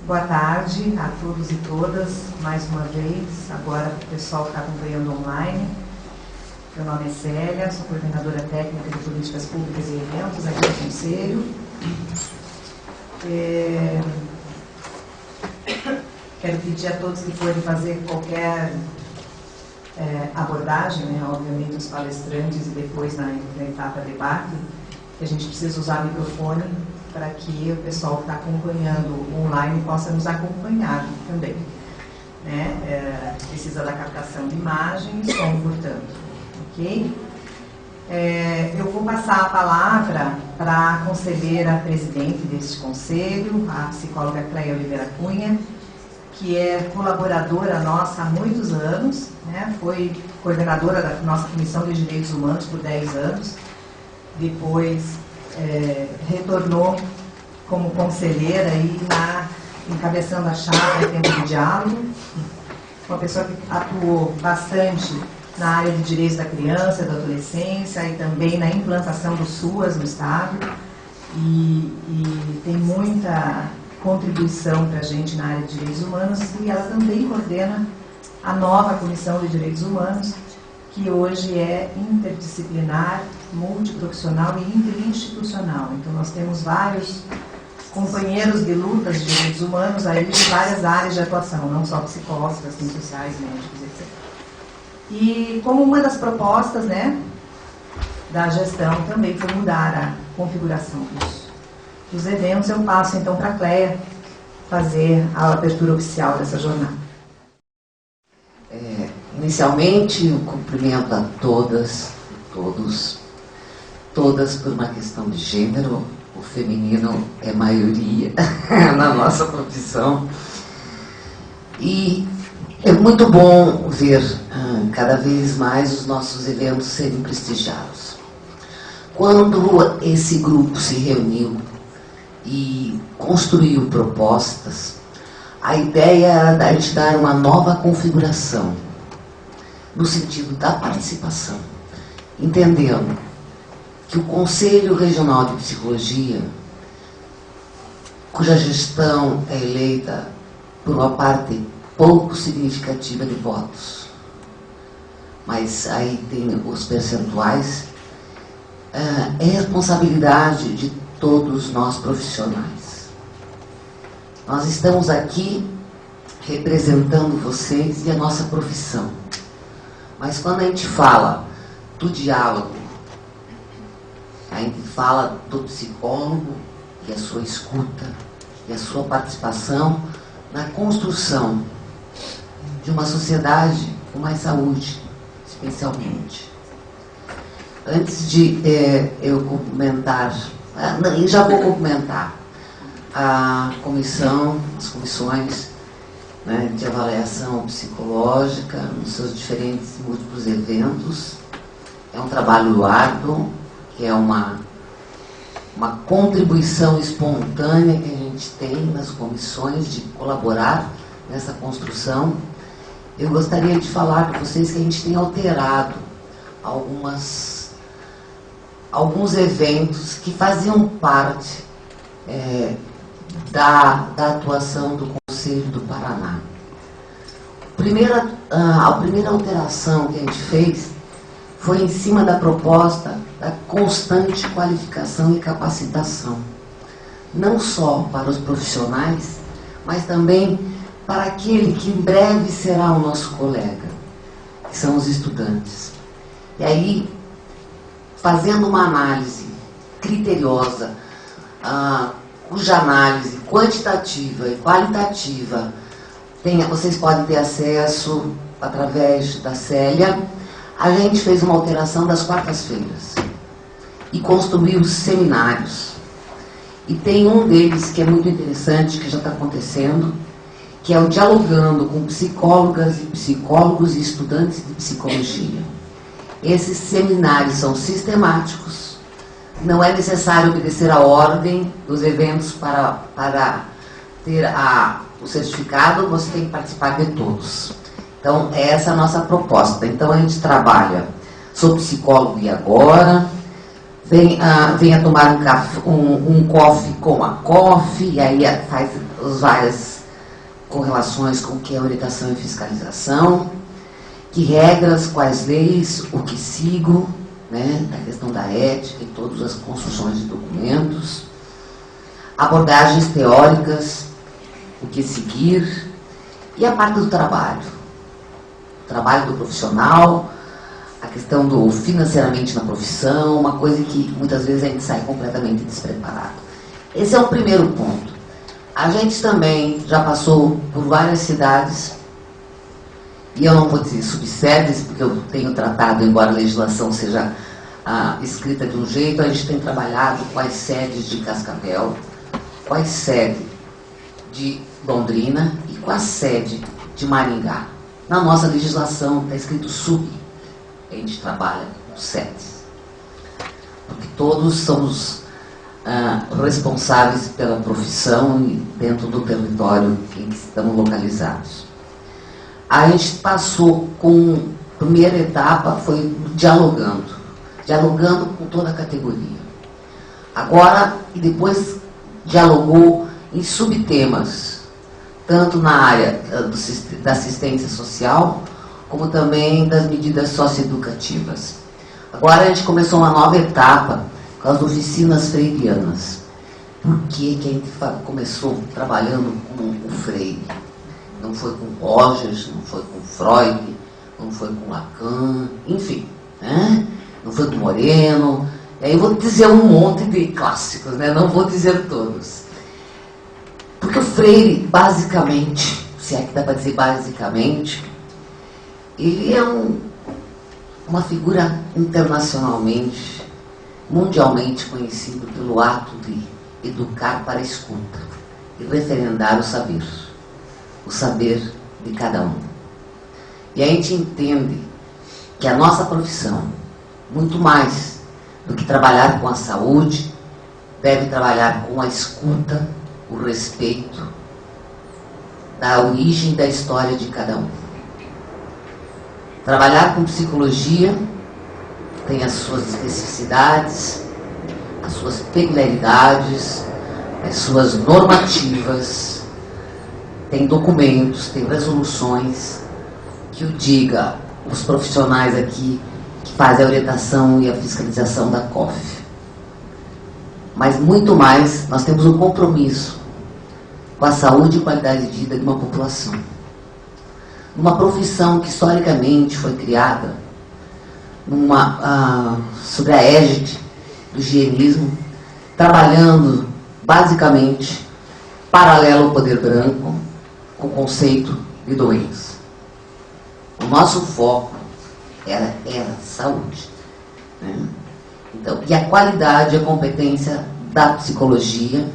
Boa tarde a todos e todas, mais uma vez, agora o pessoal que está acompanhando online. Meu nome é Célia, sou coordenadora técnica de políticas públicas e eventos aqui no Conselho. Quero pedir a todos que forem fazer qualquer abordagem, né, obviamente os palestrantes e depois na etapa debate, que a gente precisa usar o microfone para que o pessoal que está acompanhando online possa nos acompanhar também. Né? Precisa da captação de imagem e som, portanto. Ok? Eu vou passar a palavra para a conselheira presidente deste conselho, a psicóloga Cleia Oliveira Cunha, que é colaboradora nossa há muitos anos, né? Foi coordenadora da nossa Comissão de Direitos Humanos por 10 anos, depois retornou como conselheira e encabeçando a chave Tempo de Diálogo, uma pessoa que atuou bastante na área de direitos da criança, da adolescência e também na implantação do SUAS no Estado e tem muita contribuição para a gente na área de direitos humanos e ela também coordena a nova Comissão de Direitos Humanos, que hoje é interdisciplinar, multiprofissional e interinstitucional. Então nós temos vários companheiros de lutas de direitos humanos aí de várias áreas de atuação, não só psicólogos, assistentes sociais, médicos, etc. E como uma das propostas, né, da gestão também foi mudar a configuração dos eventos, eu passo então para a Cleia fazer a abertura oficial dessa jornada. Inicialmente, eu cumprimento a todas e todas por uma questão de gênero. O feminino é maioria na nossa profissão. E é muito bom ver cada vez mais os nossos eventos serem prestigiados. Quando esse grupo se reuniu e construiu propostas, a ideia era da gente dar uma nova configuração, no sentido da participação, entendendo que o Conselho Regional de Psicologia, cuja gestão é eleita por uma parte pouco significativa de votos, mas aí tem os percentuais, é responsabilidade de todos nós profissionais. Nós estamos aqui representando vocês e a nossa profissão. Mas quando a gente fala do diálogo, a gente fala do psicólogo e a sua escuta e a sua participação na construção de uma sociedade com mais saúde, especialmente. Antes de eu cumprimentar, eu já vou cumprimentar a comissão, as comissões, né, de avaliação psicológica nos seus diferentes múltiplos eventos. É um trabalho árduo, que é uma contribuição espontânea que a gente tem nas comissões de colaborar nessa construção. Eu gostaria de falar para vocês que a gente tem alterado alguns eventos que faziam parte da atuação do Conselho do Paraná. A primeira alteração que a gente fez foi em cima da proposta da constante qualificação e capacitação, não só para os profissionais, mas também para aquele que em breve será o nosso colega, que são os estudantes. E aí, fazendo uma análise criteriosa, cuja análise quantitativa e qualitativa vocês podem ter acesso através da Célia, a gente fez uma alteração das quartas-feiras e construiu seminários. E tem um deles que é muito interessante, que já está acontecendo, que é o Dialogando com Psicólogas e Psicólogos e Estudantes de Psicologia. Esses seminários são sistemáticos, não é necessário obedecer a ordem dos eventos para ter o certificado, você tem que participar de todos. Então, essa é a nossa proposta. Então, a gente trabalha, sou psicólogo e agora, venha tomar um coffee com a coffee, e aí faz os vários correlações com o que é orientação e fiscalização, que regras, quais leis, o que sigo, né, a questão da ética em todas as construções de documentos, abordagens teóricas, o que seguir, e a parte do trabalho. O trabalho do profissional, a questão do financeiramente na profissão, uma coisa que muitas vezes a gente sai completamente despreparado. Esse é o primeiro ponto. A gente também já passou por várias cidades, e eu não vou dizer subsedes, porque eu tenho tratado, embora a legislação seja escrita de um jeito, a gente tem trabalhado com as sedes de Cascavel, com a sede de Londrina e com a sede de Maringá. Na nossa legislação está escrito sub, a gente trabalha com sedes, porque todos somos responsáveis pela profissão e dentro do território em que estamos localizados. A gente passou com a primeira etapa, foi dialogando com toda a categoria. Agora, e depois dialogou em subtemas, tanto na área da assistência social, como também das medidas socioeducativas. Agora a gente começou uma nova etapa com as oficinas freirianas. Por que a gente começou trabalhando com o Freire? Não foi com Rogers, não foi com Freud, não foi com Lacan, enfim, né? Não foi com Moreno. E aí eu vou dizer um monte de clássicos, né? Não vou dizer todos. Porque o Freire, basicamente, se é que dá para dizer basicamente, ele é uma figura internacionalmente, mundialmente conhecido pelo ato de educar para a escuta e referendar o saber de cada um. E a gente entende que a nossa profissão, muito mais do que trabalhar com a saúde, deve trabalhar com a escuta, o respeito da origem da história de cada um. Trabalhar com psicologia tem as suas especificidades, as suas peculiaridades, as suas normativas, tem documentos, tem resoluções que o diga os profissionais aqui que fazem a orientação e a fiscalização da COF. Mas muito mais, nós temos um compromisso com a saúde e qualidade de vida de uma população. Uma profissão que historicamente foi criada sob a égide do higienismo, trabalhando basicamente paralelo ao poder branco, com o conceito de doença. O nosso foco era saúde, né? Então, e a qualidade e a competência da psicologia,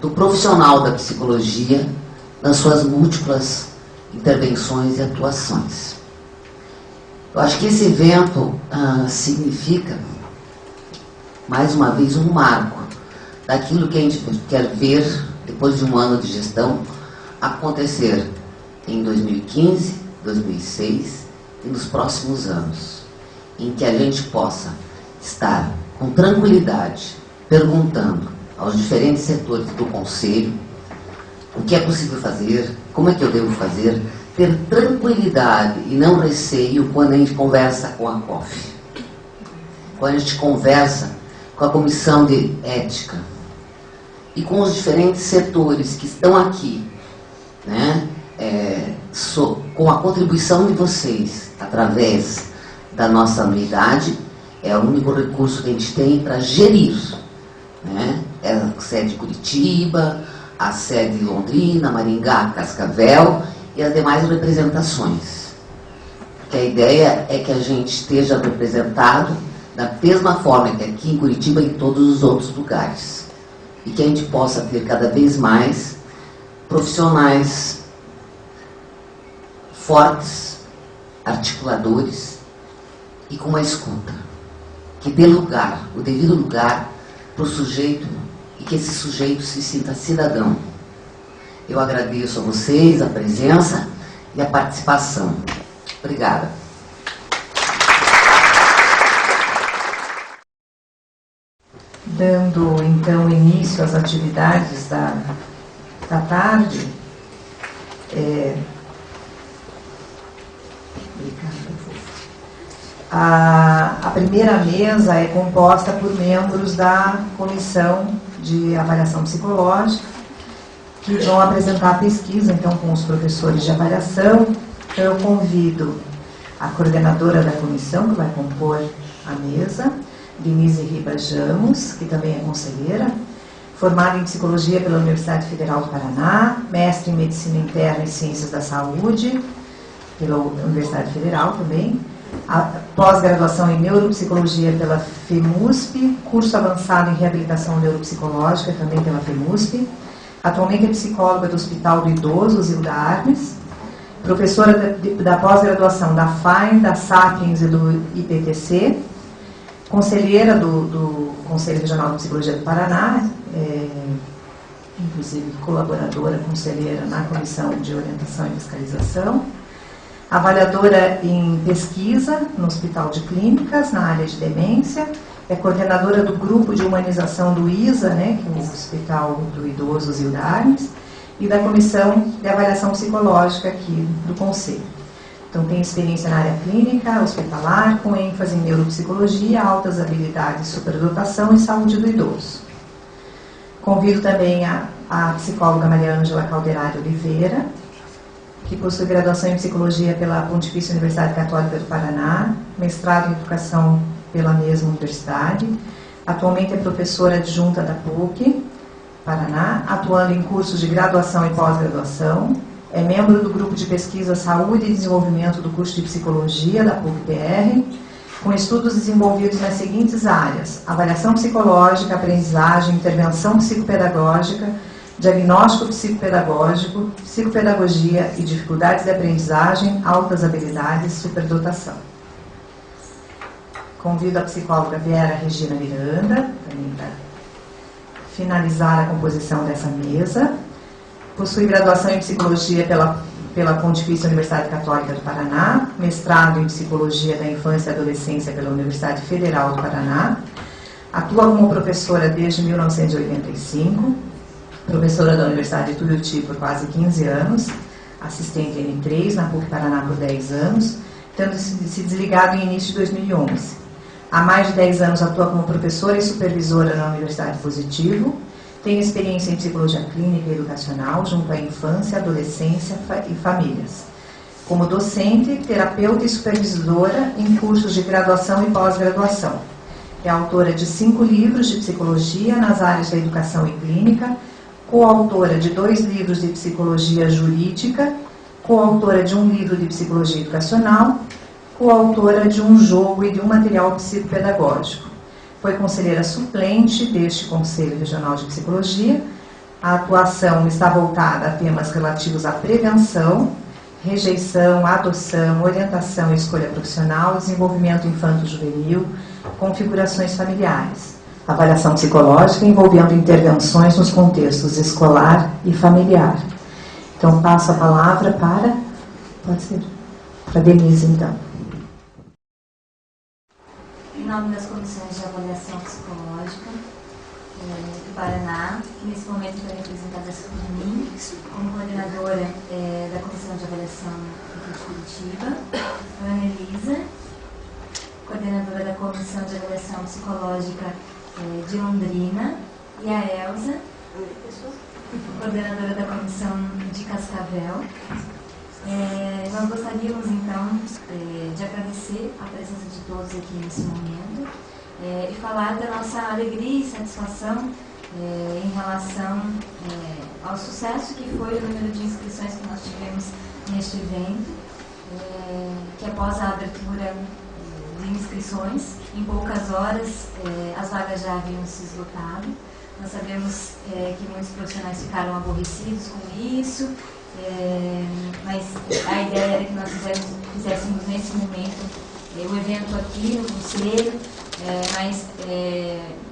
do profissional da psicologia, nas suas múltiplas intervenções e atuações. Eu acho que esse evento significa, mais uma vez, um marco daquilo que a gente quer ver, depois de um ano de gestão, acontecer em 2015, 2006 e nos próximos anos, em que a gente possa estar com tranquilidade perguntando aos diferentes setores do Conselho o que é possível fazer, como é que eu devo fazer, ter tranquilidade e não receio quando a gente conversa com a COF, quando a gente conversa com a Comissão de Ética e com os diferentes setores que estão aqui, né? Com a contribuição de vocês, através da nossa anuidade, é o único recurso que a gente tem para gerir, né? É a sede de Curitiba, a sede de Londrina, Maringá, Cascavel e as demais representações. Porque a ideia é que a gente esteja representado da mesma forma que aqui em Curitiba e em todos os outros lugares. E que a gente possa ter cada vez mais profissionais fortes, articuladores e com uma escuta, que dê lugar, o devido lugar para o sujeito e que esse sujeito se sinta cidadão. Eu agradeço a vocês a presença e a participação. Obrigada. Dando então início às atividades da tarde, A primeira mesa é composta por membros da Comissão de Avaliação Psicológica, que vão apresentar a pesquisa, então, com os professores de avaliação. Então, eu convido a coordenadora da comissão, que vai compor a mesa, Denise Ribas-Jamos, que também é conselheira, formada em Psicologia pela Universidade Federal do Paraná, mestre em Medicina Interna e Ciências da Saúde, pela Universidade Federal também, pós-graduação em Neuropsicologia pela FEMUSP, curso avançado em Reabilitação Neuropsicológica também pela FEMUSP, atualmente é psicóloga do Hospital do Idoso, Zilda Arnes, professora da pós-graduação da FAIN, da Sapiens e do IPTC, conselheira do Conselho Regional de Psicologia do Paraná, inclusive colaboradora, conselheira na Comissão de Orientação e Fiscalização, avaliadora em pesquisa no Hospital de Clínicas, na área de demência, é coordenadora do Grupo de Humanização do ISA, que é o Hospital do Idoso Zilda Arnes, e da Comissão de Avaliação Psicológica aqui do Conselho. Então, tem experiência na área clínica, hospitalar, com ênfase em neuropsicologia, altas habilidades, superdotação e saúde do idoso. Convido também a psicóloga Maria Ângela Calderari Oliveira, que possui graduação em Psicologia pela Pontifícia Universidade Católica do Paraná, mestrado em Educação pela mesma universidade, atualmente é professora adjunta da PUC, Paraná, atuando em cursos de graduação e pós-graduação, é membro do grupo de pesquisa Saúde e Desenvolvimento do curso de Psicologia da PUC-PR, com estudos desenvolvidos nas seguintes áreas: avaliação psicológica, aprendizagem, intervenção psicopedagógica, diagnóstico psicopedagógico, psicopedagogia e dificuldades de aprendizagem, altas habilidades, superdotação. Convido a psicóloga Vera Regina Miranda, também para finalizar a composição dessa mesa. Possui graduação em Psicologia pela Pontifícia Universidade Católica do Paraná, mestrado em Psicologia da Infância e Adolescência pela Universidade Federal do Paraná, atua como professora desde 1985, professora da Universidade de Tuiuti por quase 15 anos, assistente N3 na PUC Paraná por 10 anos, tendo se desligado em início de 2011. Há mais de 10 anos atua como professora e supervisora na Universidade Positivo, tem experiência em psicologia clínica e educacional junto à infância, adolescência e famílias. Como docente, terapeuta e supervisora em cursos de graduação e pós-graduação. É autora de 5 livros de psicologia nas áreas da educação e clínica, coautora de 2 livros de psicologia jurídica, coautora de um livro de psicologia educacional, coautora de um jogo e de um material psicopedagógico. Foi conselheira suplente deste Conselho Regional de Psicologia. A atuação está voltada a temas relativos à prevenção, rejeição, adoção, orientação e escolha profissional, desenvolvimento infanto-juvenil, configurações familiares, avaliação psicológica envolvendo intervenções nos contextos escolar e familiar. Então, passo a palavra pode ser, para Denise, então. Em nome das comissões de avaliação psicológica do Paraná, que nesse momento está representada por mim, como coordenadora da Comissão de Avaliação aqui de Curitiba, a Ana Elisa, coordenadora da Comissão de Avaliação Psicológica de Londrina, e a Elza, coordenadora da Comissão de Cascavel. Nós gostaríamos, então, de agradecer a presença de todos aqui nesse momento e falar da nossa alegria e satisfação em relação ao sucesso que foi o número de inscrições que nós tivemos neste evento, que após a abertura de inscrições, em poucas horas, as vagas já haviam se esgotado. Nós sabemos que muitos profissionais ficaram aborrecidos com isso, mas a ideia era que nós fizéssemos nesse momento o evento aqui no Conselho, mas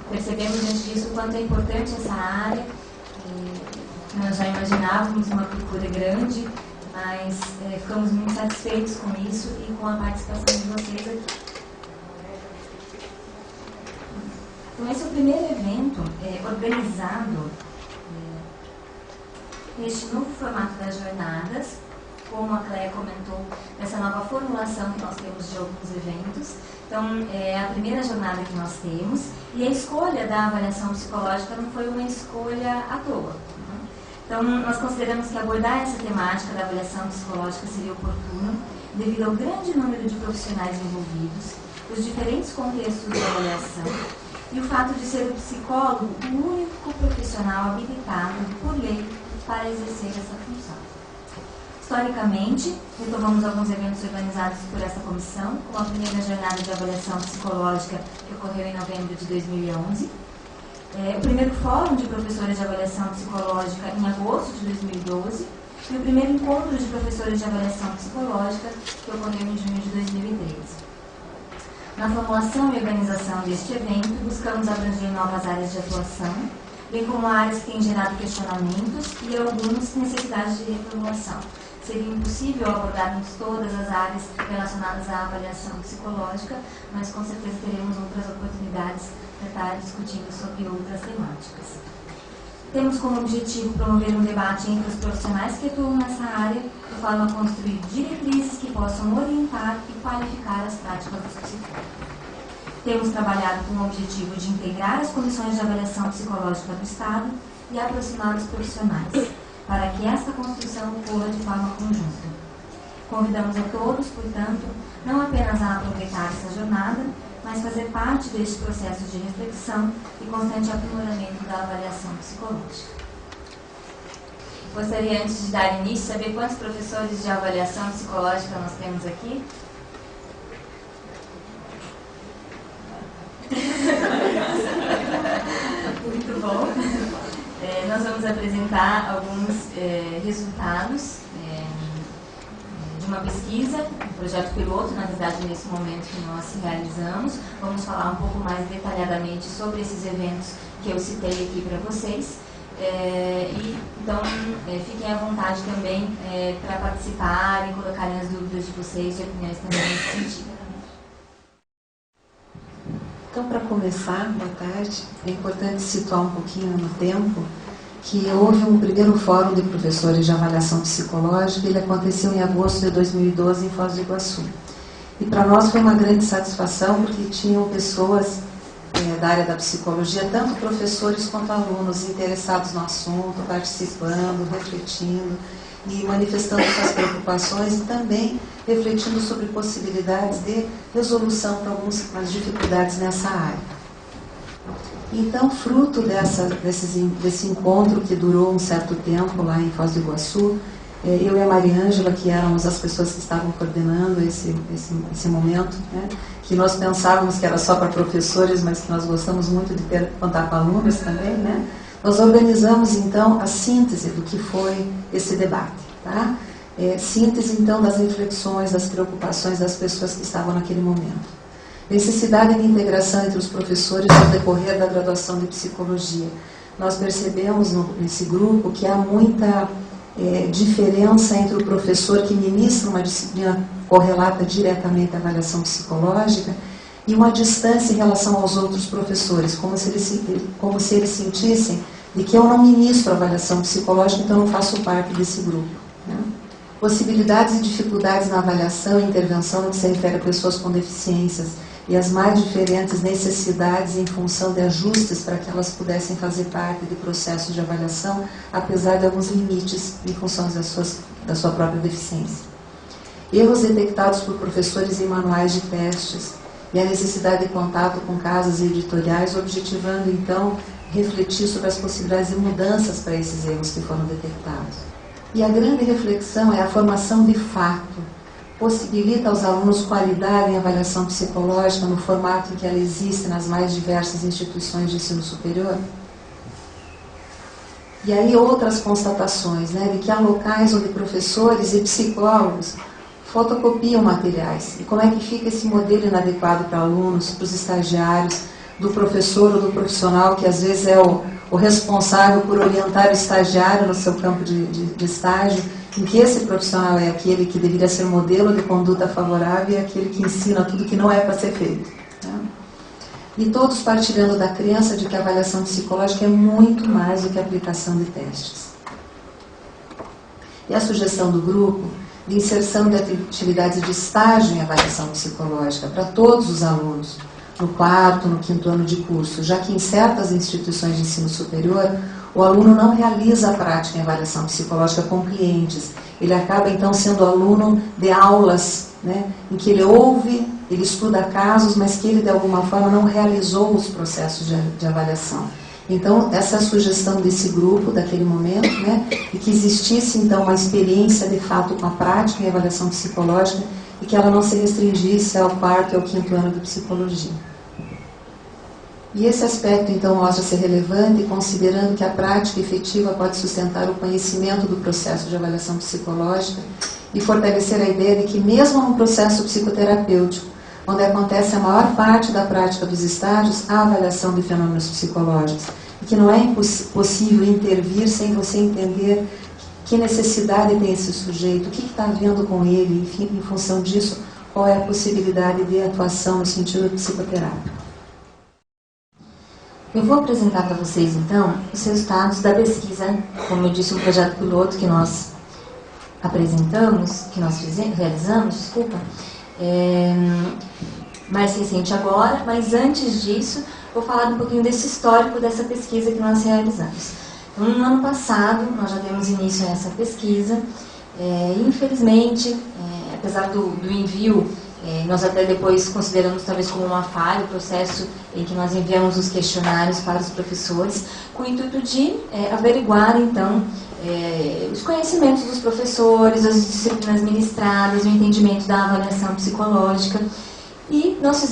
percebemos diante disso o quanto é importante essa área. Nós já imaginávamos uma procura grande, mas ficamos muito satisfeitos com isso e com a participação de vocês aqui. Então, esse é o primeiro evento organizado neste novo formato das jornadas, como a Cléia comentou, essa nova formulação que nós temos de alguns eventos. Então, é a primeira jornada que nós temos, e a escolha da avaliação psicológica não foi uma escolha à toa. Então, nós consideramos que abordar essa temática da avaliação psicológica seria oportuno, devido ao grande número de profissionais envolvidos, os diferentes contextos de avaliação, e o fato de ser o psicólogo o único profissional habilitado por lei para exercer essa função. Historicamente, retomamos alguns eventos organizados por essa comissão, como a primeira jornada de avaliação psicológica que ocorreu em novembro de 2011, o primeiro fórum de professores de avaliação psicológica em agosto de 2012 e o primeiro encontro de professores de avaliação psicológica que ocorreu em junho de 2013. Na formulação e organização deste evento, buscamos abranger novas áreas de atuação, bem como áreas que têm gerado questionamentos e algumas necessidades de reformulação. Seria impossível abordarmos todas as áreas relacionadas à avaliação psicológica, mas com certeza teremos outras oportunidades para estar discutindo sobre outras temáticas. Temos como objetivo promover um debate entre os profissionais que atuam nessa área, de forma a construir diretrizes que possam orientar e qualificar as práticas dos psicólogos. Temos trabalhado com o objetivo de integrar as comissões de avaliação psicológica do Estado e aproximar os profissionais, para que esta construção ocorra de forma conjunta. Convidamos a todos, portanto, não apenas a aproveitar essa jornada, mas fazer parte deste processo de reflexão e constante aprimoramento da avaliação psicológica. Gostaria, antes de dar início, saber quantos professores de avaliação psicológica nós temos aqui? Muito bom. Nós vamos apresentar alguns resultados de uma pesquisa, um projeto piloto, na verdade, nesse momento que nós realizamos. Vamos falar um pouco mais detalhadamente sobre esses eventos que eu citei aqui para vocês. Então, fiquem à vontade também para participarem, colocarem as dúvidas de vocês e opiniões também nesse sentido. Então, para começar, boa tarde, é importante situar um pouquinho no tempo que houve um primeiro fórum de professores de avaliação psicológica, ele aconteceu em agosto de 2012 em Foz do Iguaçu. E para nós foi uma grande satisfação, porque tinham pessoas da área da psicologia, tanto professores quanto alunos interessados no assunto, participando, refletindo e manifestando suas preocupações e também refletindo sobre possibilidades de resolução para algumas dificuldades nessa área. Então, fruto desse encontro que durou um certo tempo lá em Foz do Iguaçu, eu e a Maria Ângela, que éramos as pessoas que estavam coordenando esse momento, né, que nós pensávamos que era só para professores, mas que nós gostamos muito de contar com alunos também, né, nós organizamos então a síntese do que foi esse debate. Tá? Síntese então das reflexões, das preocupações das pessoas que estavam naquele momento. Necessidade de integração entre os professores no decorrer da graduação de psicologia. Nós percebemos nesse grupo que há muita diferença entre o professor que ministra uma disciplina correlata diretamente à avaliação psicológica e uma distância em relação aos outros professores, como se eles sentissem de que eu não ministro avaliação psicológica, então não faço parte desse grupo. Né? Possibilidades e dificuldades na avaliação e intervenção no que se refere a pessoas com deficiências e as mais diferentes necessidades em função de ajustes para que elas pudessem fazer parte de processos de avaliação, apesar de alguns limites em função da sua própria deficiência. Erros detectados por professores em manuais de testes e a necessidade de contato com casas editoriais, objetivando, então, refletir sobre as possibilidades de mudanças para esses erros que foram detectados. E a grande reflexão é a formação de fato. Possibilita aos alunos qualidade em avaliação psicológica no formato em que ela existe nas mais diversas instituições de ensino superior? E aí outras constatações, né, de que há locais onde professores e psicólogos fotocopiam materiais. E como é que fica esse modelo inadequado para alunos, para os estagiários, do professor ou do profissional que às vezes é o responsável por orientar o estagiário no seu campo de estágio, em que esse profissional é aquele que deveria ser modelo de conduta favorável e aquele que ensina tudo que não é para ser feito. Né? E todos partilhando da crença de que a avaliação psicológica é muito mais do que a aplicação de testes. e a sugestão do grupo de inserção de atividades de estágio em avaliação psicológica para todos os alunos, no 4º, no 5º ano de curso, já que em certas instituições de ensino superior, o aluno não realiza a prática em avaliação psicológica com clientes. Ele acaba, então, sendo aluno de aulas, né, em que ele ouve, ele estuda casos, mas que ele, de alguma forma, não realizou os processos de avaliação. Então, essa sugestão desse grupo, daquele momento, né, e que existisse, então, uma experiência, de fato, com a prática em avaliação psicológica e que ela não se restringisse ao 4º e ao 5º ano de psicologia. E esse aspecto, então, mostra ser relevante, considerando que a prática efetiva pode sustentar o conhecimento do processo de avaliação psicológica e fortalecer a ideia de que, mesmo num processo psicoterapêutico, onde acontece a maior parte da prática dos estágios, há avaliação de fenômenos psicológicos, e que não é possível intervir sem você entender que necessidade tem esse sujeito, o que está havendo com ele, enfim, em função disso, qual é a possibilidade de atuação no sentido psicoterápico. Eu vou apresentar para vocês, então, os resultados da pesquisa, como eu disse, um projeto piloto que nós apresentamos, que nós realizamos, mais recente agora, mas antes disso, vou falar um pouquinho desse histórico dessa pesquisa que nós realizamos. Então, no ano passado, nós já demos início a essa pesquisa, infelizmente, apesar do envio, nós até depois consideramos talvez como uma falha o processo em que nós enviamos os questionários para os professores, com o intuito de averiguar, então, os conhecimentos dos professores, as disciplinas ministradas, o entendimento da avaliação psicológica. E nós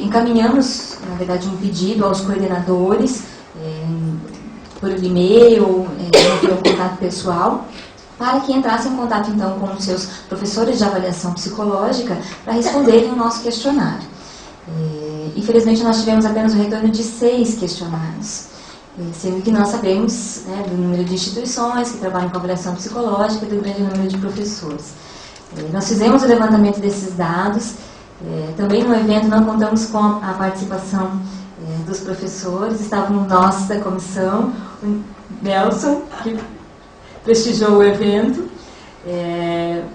encaminhamos, na verdade, um pedido aos coordenadores, por e-mail, por um contato pessoal, para que entrassem em contato, então, com os seus professores de avaliação psicológica para responderem o nosso questionário. Infelizmente, nós tivemos apenas o retorno de 6 questionários, sendo que nós sabemos, né, do número de instituições que trabalham com avaliação psicológica e do grande número de professores. Nós fizemos o levantamento desses dados. Também no evento não contamos com a participação dos professores, estavam nós da comissão, o Nelson, que prestigiou o evento,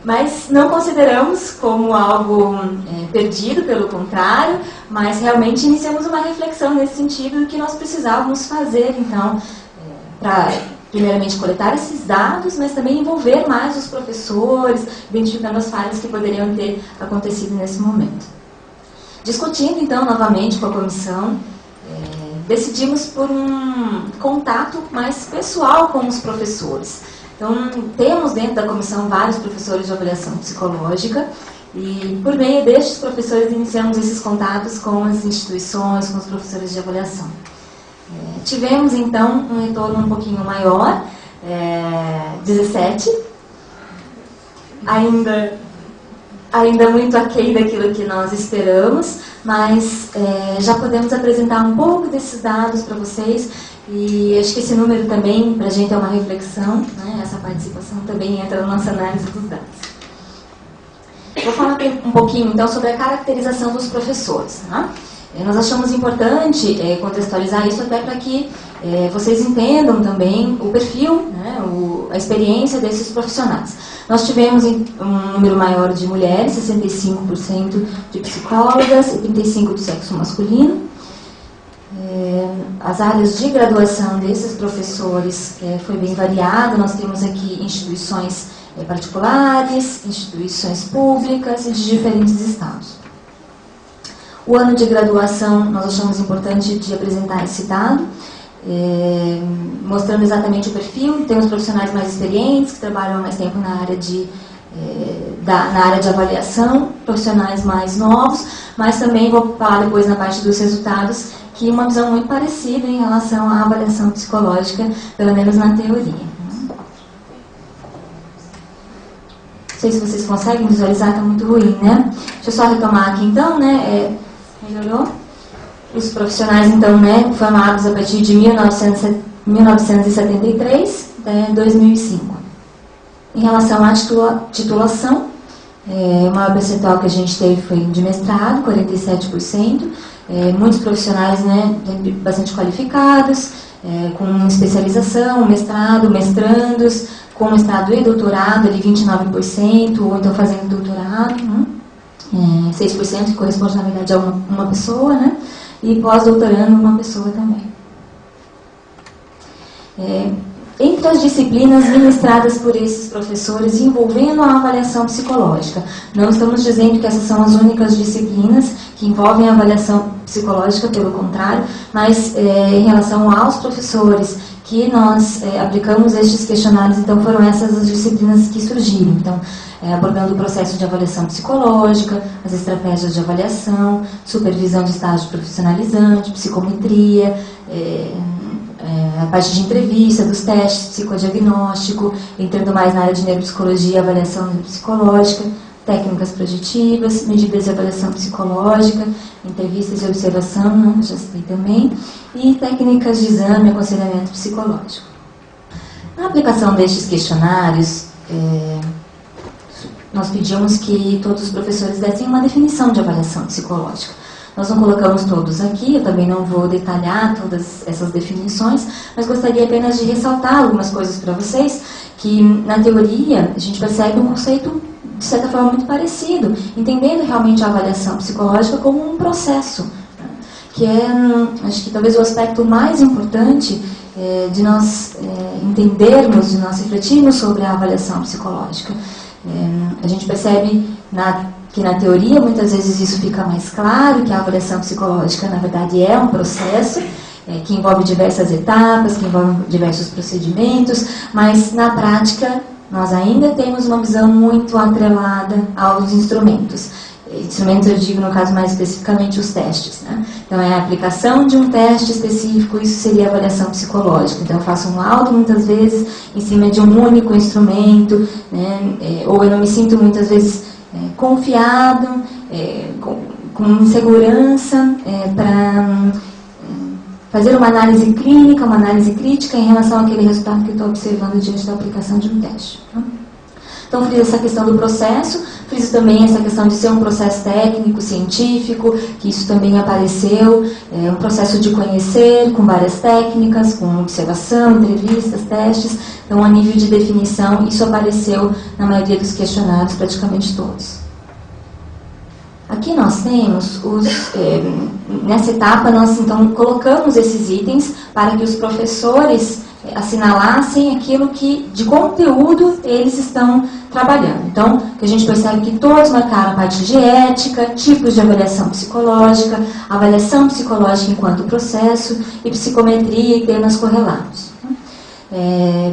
mas não consideramos como algo perdido, pelo contrário, mas realmente iniciamos uma reflexão nesse sentido do que nós precisávamos fazer, então, para, primeiramente, coletar esses dados, mas também envolver mais os professores, identificando as falhas que poderiam ter acontecido nesse momento. Discutindo, então, novamente com a comissão, decidimos por um contato mais pessoal com os professores. Então, temos dentro da comissão vários professores de avaliação psicológica e, por meio destes professores, iniciamos esses contatos com as instituições, com os professores de avaliação. Tivemos, então, um retorno um pouquinho maior, 17, ainda muito aquém daquilo que nós esperamos, mas já podemos apresentar um pouco desses dados para vocês. E acho que esse número também, para a gente, é uma reflexão, né? Essa participação também entra na nossa análise dos dados. Vou falar um pouquinho, então, sobre a caracterização dos professores. Né? Nós achamos importante contextualizar isso até para que vocês entendam também o perfil, né? A experiência desses profissionais. Nós tivemos um número maior de mulheres, 65% de psicólogas e 35% do sexo masculino. As áreas de graduação desses professores foi bem variada. Nós temos aqui instituições particulares, instituições públicas e de diferentes estados. O ano de graduação, nós achamos importante de apresentar esse dado, mostrando exatamente o perfil. Temos profissionais mais experientes, que trabalham mais tempo na área de avaliação, profissionais mais novos, mas também vou falar depois na parte dos resultados, que uma visão muito parecida em relação à avaliação psicológica, pelo menos na teoria. Não sei se vocês conseguem visualizar, está muito ruim, né? Deixa eu só retomar aqui então, né? Melhorou? Os profissionais, então, né, formados a partir de 1973 até 2005. Em relação à titulação, o maior percentual que a gente teve foi de mestrado, 47%. Muitos profissionais, né, bastante qualificados, com especialização, mestrado, mestrandos, com mestrado e doutorado, ali 29%, ou então fazendo doutorado, né? 6%, que corresponde, na verdade, a uma pessoa, né? E pós-doutorando, uma pessoa também. Entre as disciplinas ministradas por esses professores envolvendo a avaliação psicológica, não estamos dizendo que essas são as únicas disciplinas que envolvem a avaliação psicológica, pelo contrário, mas em relação aos professores que nós aplicamos estes questionários, então foram essas as disciplinas que surgiram. Então, abordando o processo de avaliação psicológica, as estratégias de avaliação, supervisão de estágio profissionalizante, psicometria, a parte de entrevista, dos testes, psicodiagnóstico, entrando mais na área de neuropsicologia, avaliação neuropsicológica, técnicas projetivas, medidas de avaliação psicológica, entrevistas e observação, né, já citei também, e técnicas de exame e aconselhamento psicológico. Na aplicação destes questionários, nós pedimos que todos os professores dessem uma definição de avaliação psicológica. Nós não colocamos todos aqui, eu também não vou detalhar todas essas definições, mas gostaria apenas de ressaltar algumas coisas para vocês, que na teoria a gente percebe um conceito de certa forma muito parecido, entendendo realmente a avaliação psicológica como um processo, né? Que é, acho que talvez o aspecto mais importante de nós entendermos, de nós refletirmos sobre a avaliação psicológica. A gente percebe que na teoria muitas vezes isso fica mais claro, que a avaliação psicológica na verdade é um processo que envolve diversas etapas, que envolve diversos procedimentos, mas na prática nós ainda temos uma visão muito atrelada aos instrumentos. Instrumentos, eu digo no caso mais especificamente os testes, né? Então é a aplicação de um teste específico, isso seria avaliação psicológica. Então eu faço um laudo muitas vezes em cima de um único instrumento, né? Ou eu não me sinto muitas vezes confiado, com segurança para fazer uma análise clínica, uma análise crítica em relação àquele resultado que eu estou observando diante da aplicação de um teste. Então, friso essa questão do processo, friso também essa questão de ser um processo técnico, científico, que isso também apareceu, um processo de conhecer, com várias técnicas, com observação, entrevistas, testes. Então, a nível de definição, isso apareceu na maioria dos questionários, praticamente todos. Aqui nós temos, nessa etapa, nós então colocamos esses itens para que os professores assinalassem aquilo que, de conteúdo, eles estão trabalhando. Então, que a gente percebe que todos marcaram a parte de ética, tipos de avaliação psicológica enquanto processo e psicometria e temas correlatos.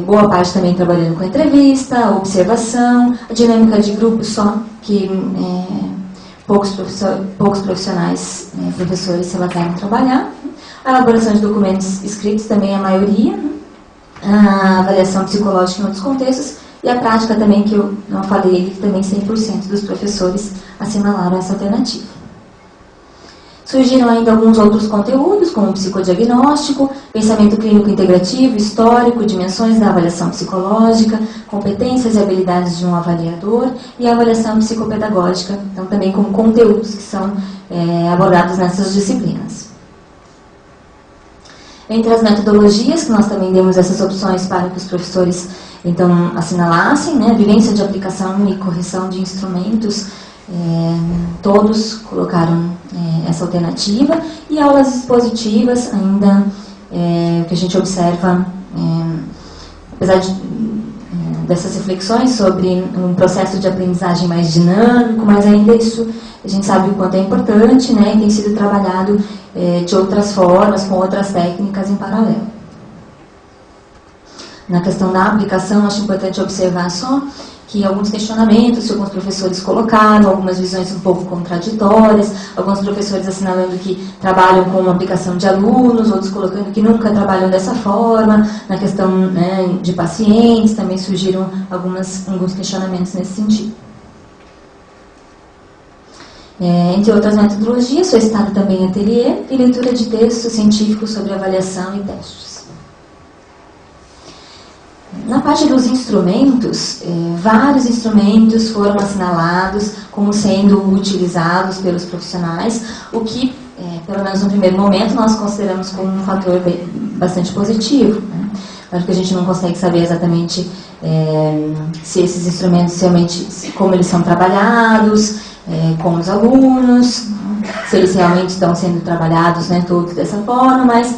Boa parte também trabalhando com entrevista, observação, a dinâmica de grupo só, que poucos profissionais, professores se relataram trabalhar. A elaboração de documentos escritos também é a maioria, a avaliação psicológica em outros contextos e a prática também, que eu não falei, que também 100% dos professores assinalaram essa alternativa. Surgiram ainda alguns outros conteúdos, como psicodiagnóstico, pensamento clínico integrativo, histórico, dimensões da avaliação psicológica, competências e habilidades de um avaliador e avaliação psicopedagógica, então também com conteúdos que são abordados nessas disciplinas. Entre as metodologias, que nós também demos essas opções para que os professores então assinalassem, né, vivência de aplicação e correção de instrumentos, todos colocaram essa alternativa, e aulas expositivas ainda, que a gente observa, apesar dessas reflexões sobre um processo de aprendizagem mais dinâmico, mas ainda isso a gente sabe o quanto é importante, né, e tem sido trabalhado de outras formas, com outras técnicas em paralelo. Na questão da aplicação, acho importante observar só que alguns questionamentos que alguns professores colocaram, algumas visões um pouco contraditórias, alguns professores assinalando que trabalham com uma aplicação de alunos, outros colocando que nunca trabalham dessa forma. Na questão, né, de pacientes, também surgiram alguns questionamentos nesse sentido. Entre outras metodologias, foi citado também ateliê e leitura de textos científicos sobre avaliação e testes. Na parte dos instrumentos, vários instrumentos foram assinalados como sendo utilizados pelos profissionais, o que, pelo menos no primeiro momento, nós consideramos como um fator bastante positivo, né? Claro que a gente não consegue saber exatamente se esses instrumentos realmente, como eles são trabalhados com os alunos, se eles realmente estão sendo trabalhados, né, todos dessa forma, mas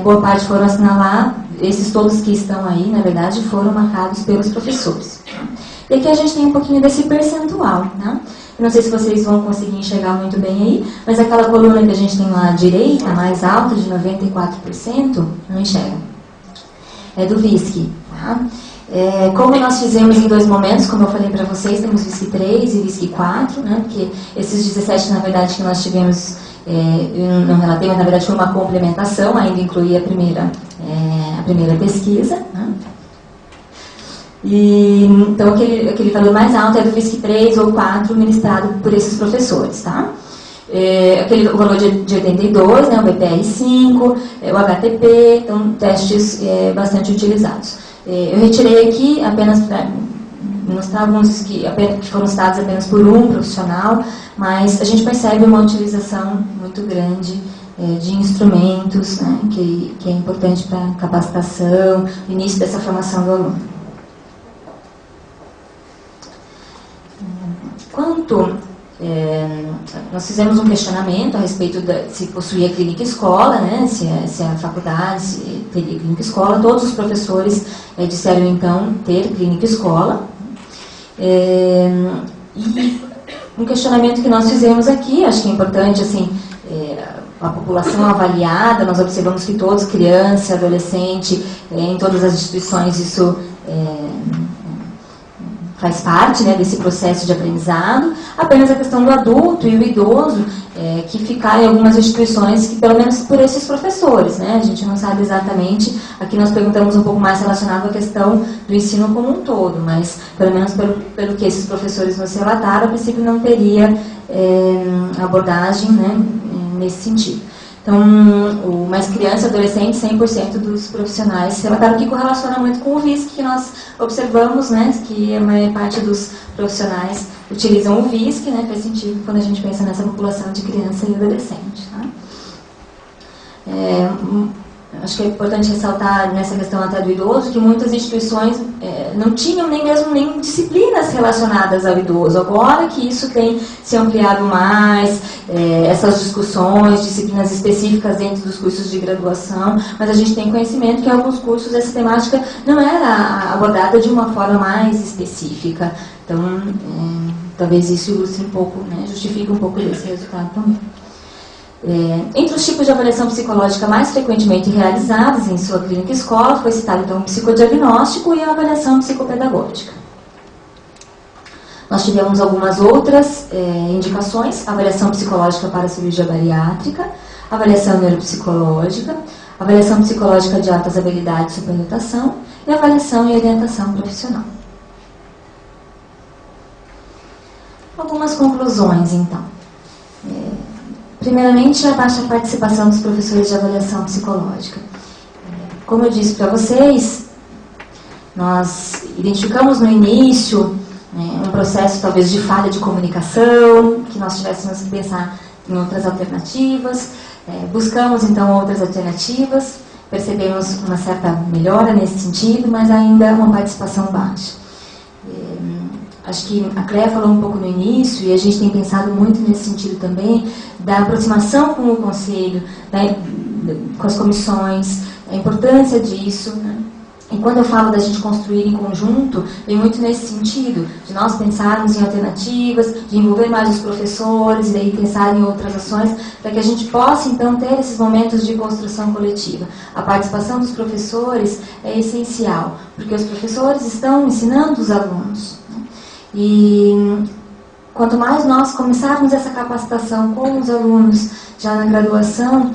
boa parte foram assinalar, esses todos que estão aí, na verdade, foram marcados pelos professores. E aqui a gente tem um pouquinho desse percentual, né? Eu não sei se vocês vão conseguir enxergar muito bem aí, mas aquela coluna que a gente tem lá à direita, mais alta, de 94%, não enxerga. É do VISC, tá? Como nós fizemos em 2 momentos, como eu falei para vocês, temos VISC 3 e VISC 4, né? Porque esses 17, na verdade, que nós tivemos, eu não relatei, mas na verdade foi uma complementação, ainda incluía a primeira pesquisa, né? Então, aquele valor mais alto é do VISC 3 ou 4 ministrado por esses professores, tá? O valor de 82, né, o BPR-5, o HTP, então testes bastante utilizados. Eu retirei aqui apenas para mostrar alguns que foram citados apenas por um profissional, mas a gente percebe uma utilização muito grande de instrumentos, né, que é importante para a capacitação, o início dessa formação do aluno. Nós fizemos um questionamento a respeito de se possuía clínica escola, né, se a faculdade teria clínica escola. Todos os professores disseram então ter clínica escola. E um questionamento que nós fizemos aqui, acho que é importante, assim, a população avaliada, nós observamos que todos, criança, adolescente, em todas as instituições isso faz parte, né, desse processo de aprendizado. Apenas a questão do adulto e o idoso, que ficar em algumas instituições, que pelo menos por esses professores, né, a gente não sabe exatamente, aqui nós perguntamos um pouco mais relacionado à questão do ensino como um todo, mas pelo menos pelo que esses professores nos relataram, a princípio não teria abordagem, né, nesse sentido. Então, mais criança e adolescente, 100% dos profissionais relataram que correlaciona muito com o VISC, que nós observamos, né, que a maior parte dos profissionais utilizam o VISC, né, faz sentido quando a gente pensa nessa população de criança e adolescente. Tá? Acho que é importante ressaltar nessa questão até do idoso que muitas instituições não tinham nem disciplinas relacionadas ao idoso. Agora que isso tem se ampliado mais, essas discussões, disciplinas específicas dentro dos cursos de graduação, mas a gente tem conhecimento que em alguns cursos essa temática não era abordada de uma forma mais específica. Então, talvez isso ilustre um pouco, né, justifique um pouco desse resultado também. Entre os tipos de avaliação psicológica mais frequentemente realizados em sua clínica escola, foi citado então o psicodiagnóstico e a avaliação psicopedagógica. Nós tivemos algumas outras indicações: avaliação psicológica para a cirurgia bariátrica, avaliação neuropsicológica, avaliação psicológica de altas habilidades e superdotação e avaliação e orientação profissional. Algumas conclusões, então. Primeiramente, a baixa participação dos professores de avaliação psicológica. Como eu disse para vocês, nós identificamos no início um processo talvez de falha de comunicação, que nós tivéssemos que pensar em outras alternativas. Buscamos então outras alternativas, percebemos uma certa melhora nesse sentido, mas ainda uma participação baixa. Acho que a Cléia falou um pouco no início, e a gente tem pensado muito nesse sentido também, da aproximação com o conselho, com as comissões, a importância disso, né? E quando eu falo da gente construir em conjunto, vem muito nesse sentido, de nós pensarmos em alternativas, de envolver mais os professores, e daí pensar em outras ações, para que a gente possa, então, ter esses momentos de construção coletiva. A participação dos professores é essencial, porque os professores estão ensinando os alunos. E quanto mais nós começarmos essa capacitação com os alunos já na graduação,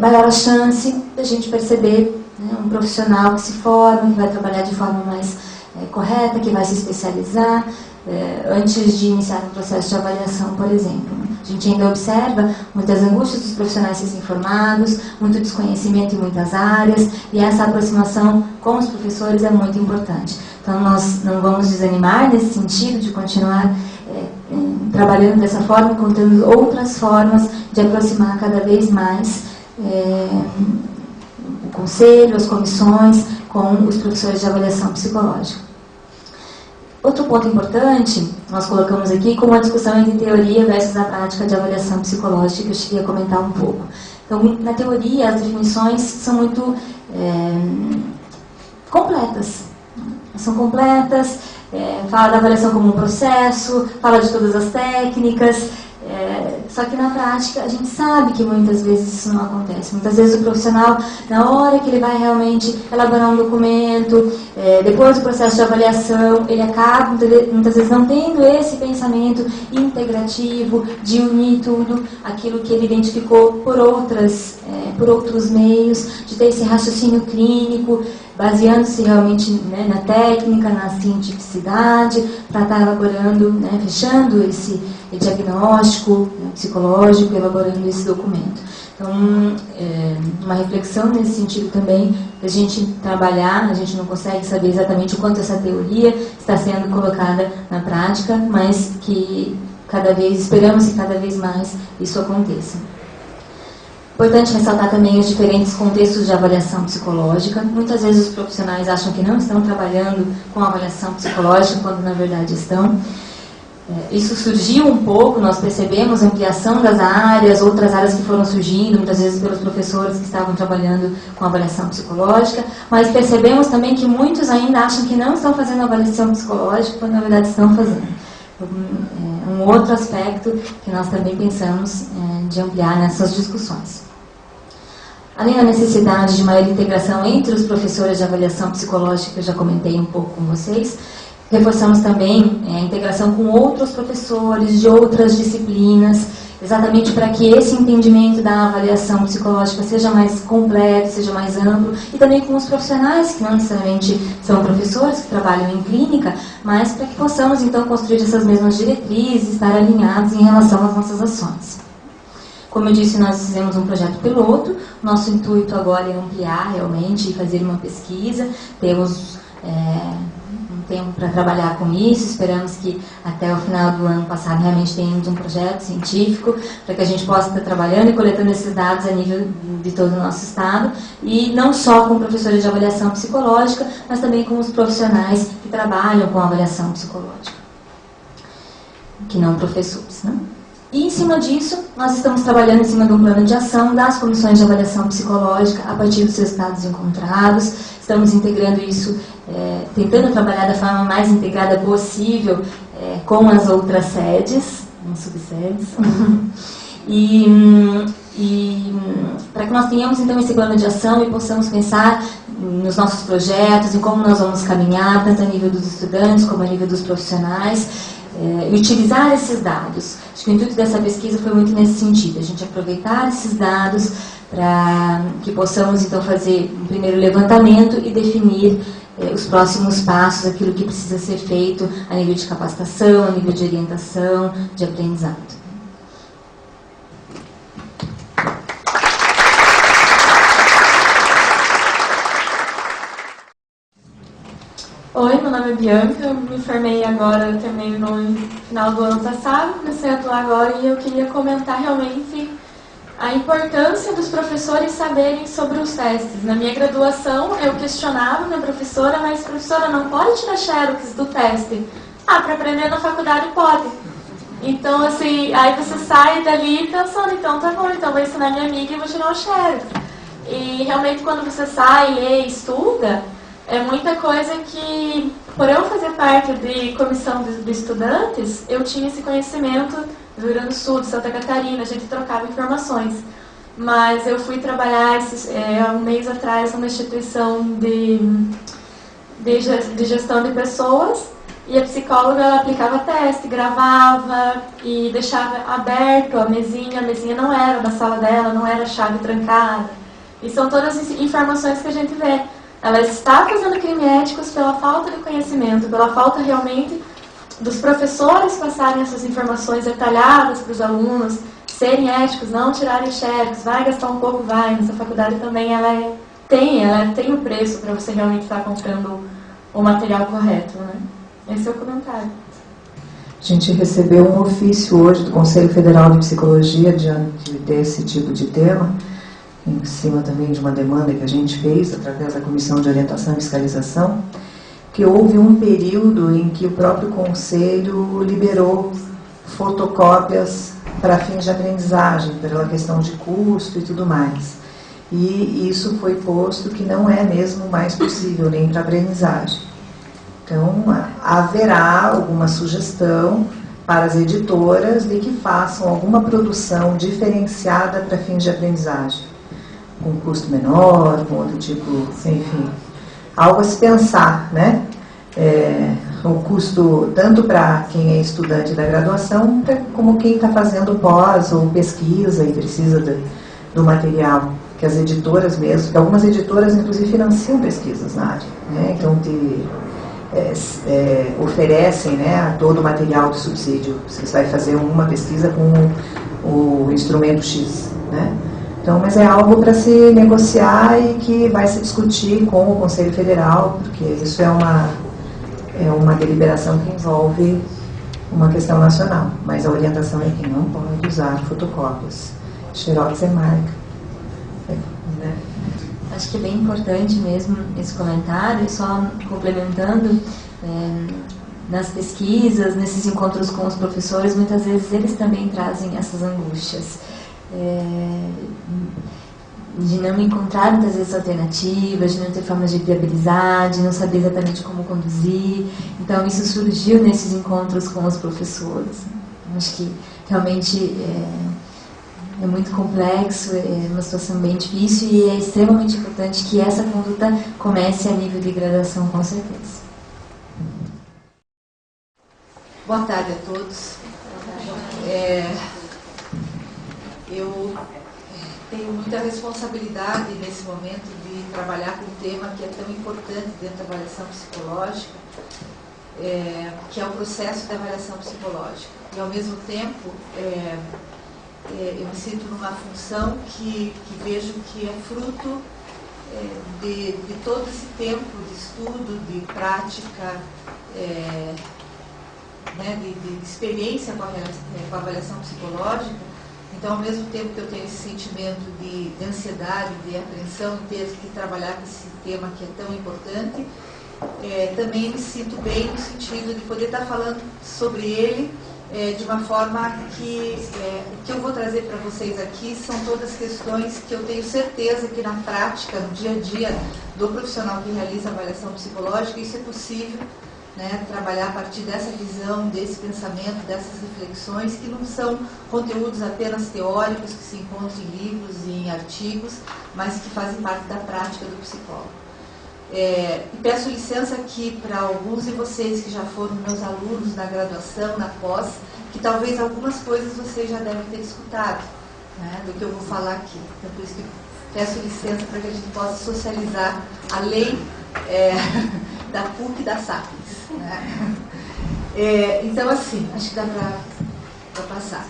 maior a chance de a gente perceber, né, um profissional que se forma, que vai trabalhar de forma mais correta, que vai se especializar, antes de iniciar um processo de avaliação, por exemplo. A gente ainda observa muitas angústias dos profissionais recém-formados, muito desconhecimento em muitas áreas, e essa aproximação com os professores é muito importante. Então, nós não vamos desanimar nesse sentido de continuar trabalhando dessa forma, encontrando outras formas de aproximar cada vez mais o conselho, as comissões, com os professores de avaliação psicológica. Outro ponto importante, nós colocamos aqui como a discussão entre teoria versus a prática de avaliação psicológica, que eu cheguei a comentar um pouco. Então, na teoria, as definições são muito completas. São completas, fala da avaliação como um processo, fala de todas as técnicas, só que na prática a gente sabe que muitas vezes isso não acontece. Muitas vezes o profissional, na hora que ele vai realmente elaborar um documento, depois do processo de avaliação, ele acaba muitas vezes não tendo esse pensamento integrativo de unir tudo aquilo que ele identificou por outros meios, de ter esse raciocínio clínico, baseando-se realmente, né, na técnica, na cientificidade, para estar elaborando, né, fechando esse diagnóstico, né, psicológico, elaborando esse documento. Então, uma reflexão nesse sentido também, a gente trabalhar, a gente não consegue saber exatamente o quanto essa teoria está sendo colocada na prática, mas que esperamos que cada vez mais isso aconteça. Importante ressaltar também os diferentes contextos de avaliação psicológica. Muitas vezes os profissionais acham que não estão trabalhando com avaliação psicológica, quando na verdade estão. Isso surgiu um pouco, nós percebemos a ampliação das áreas, outras áreas que foram surgindo, muitas vezes pelos professores que estavam trabalhando com avaliação psicológica, mas percebemos também que muitos ainda acham que não estão fazendo avaliação psicológica, quando na verdade estão fazendo. Um outro aspecto que nós também pensamos de ampliar nessas discussões. Além da necessidade de maior integração entre os professores de avaliação psicológica, que eu já comentei um pouco com vocês, reforçamos também a integração com outros professores de outras disciplinas, exatamente para que esse entendimento da avaliação psicológica seja mais completo, seja mais amplo, e também com os profissionais, que não necessariamente são professores, que trabalham em clínica, mas para que possamos, então, construir essas mesmas diretrizes, estar alinhados em relação às nossas ações. Como eu disse, nós fizemos um projeto piloto, nosso intuito agora é ampliar realmente e fazer uma pesquisa, temos um tempo para trabalhar com isso, esperamos que até o final do ano passado realmente tenhamos um projeto científico para que a gente possa estar trabalhando e coletando esses dados a nível de todo o nosso estado, e não só com professores de avaliação psicológica, mas também com os profissionais que trabalham com avaliação psicológica, que não professores, né? E, em cima disso, nós estamos trabalhando em cima de um plano de ação das comissões de avaliação psicológica a partir dos resultados encontrados. Estamos integrando isso, tentando trabalhar da forma mais integrada possível com as outras sedes, subsedes. E para que nós tenhamos, então, esse plano de ação e possamos pensar nos nossos projetos, em como nós vamos caminhar, tanto a nível dos estudantes como a nível dos profissionais, e utilizar esses dados. Acho que o intuito dessa pesquisa foi muito nesse sentido, a gente aproveitar esses dados para que possamos então fazer um primeiro levantamento e definir os próximos passos, aquilo que precisa ser feito a nível de capacitação, a nível de orientação, de aprendizado. Oi, meu nome é Bianca, eu me formei agora, eu terminei no final do ano passado, comecei a atuar agora e eu queria comentar realmente a importância dos professores saberem sobre os testes. Na minha graduação, eu questionava minha professora, mas professora, não pode tirar xerox do teste? Ah, para aprender na faculdade pode. Então, assim, aí você sai dali pensando, então tá bom, então vou ensinar minha amiga e vou tirar o xerox. E realmente quando você sai, lê, estuda, é muita coisa que, por eu fazer parte de comissão de estudantes, eu tinha esse conhecimento do Rio Grande do Sul, de Santa Catarina, a gente trocava informações. Mas eu fui trabalhar há um mês atrás numa instituição de gestão de pessoas, e a psicóloga ela aplicava teste, gravava e deixava aberto a mesinha não era da sala dela, não era chave trancada. E são todas as informações que a gente vê. Ela está fazendo crime éticos pela falta de conhecimento, pela falta realmente dos professores passarem essas informações detalhadas para os alunos, serem éticos, não tirarem xerox, vai gastar um pouco, vai. Nessa faculdade também ela tem o preço para você realmente estar comprando o material correto, né? Esse é o comentário. A gente recebeu um ofício hoje do Conselho Federal de Psicologia diante desse tipo de tema, em cima também de uma demanda que a gente fez através da Comissão de Orientação e Fiscalização, que houve um período em que o próprio Conselho liberou fotocópias para fins de aprendizagem, pela questão de custo e tudo mais. E isso foi posto que não é mesmo mais possível nem para aprendizagem. Então, haverá alguma sugestão para as editoras de que façam alguma produção diferenciada para fins de aprendizagem, com custo menor, com outro tipo, enfim, algo a se pensar, né? O custo tanto para quem é estudante da graduação, como quem está fazendo pós ou pesquisa e precisa do material, que as editoras mesmo, que algumas editoras inclusive financiam pesquisas na área, né? Então oferecem, né, todo o material de subsídio. Você vai fazer uma pesquisa com o instrumento X, né? Então, mas é algo para se negociar e que vai se discutir com o Conselho Federal, porque isso é uma deliberação que envolve uma questão nacional, mas a orientação é que não pode usar fotocópias. Xerox é marca. Né? Acho que é bem importante mesmo esse comentário, só complementando, nas pesquisas, nesses encontros com os professores, muitas vezes eles também trazem essas angústias. De não encontrar muitas vezes alternativas, de não ter formas de viabilizar, de não saber exatamente como conduzir. Então isso surgiu nesses encontros com os professores. Acho que realmente é muito complexo, é uma situação bem difícil e é extremamente importante que essa conduta comece a nível de graduação, com certeza. Boa tarde a todos. Eu tenho muita responsabilidade nesse momento de trabalhar com um tema que é tão importante dentro da avaliação psicológica, que é o processo de avaliação psicológica. E, ao mesmo tempo, eu me sinto numa função que vejo que é fruto de todo esse tempo de estudo, de prática, né, de experiência com a avaliação psicológica. Então, ao mesmo tempo que eu tenho esse sentimento de ansiedade, de apreensão em ter que trabalhar com esse tema que é tão importante, também me sinto bem no sentido de poder estar falando sobre ele de uma forma que o que eu vou trazer para vocês aqui são todas questões que eu tenho certeza que na prática, no dia a dia do profissional que realiza a avaliação psicológica, isso é possível, né, trabalhar a partir dessa visão, desse pensamento, dessas reflexões, que não são conteúdos apenas teóricos que se encontram em livros e em artigos, mas que fazem parte da prática do psicólogo. E peço licença aqui para alguns de vocês que já foram meus alunos na graduação, na pós, que talvez algumas coisas vocês já devem ter escutado, né, do que eu vou falar aqui. Então, por isso que peço licença para que a gente possa socializar além da PUC e da Sapiens. Né? Então, assim, acho que dá para passar.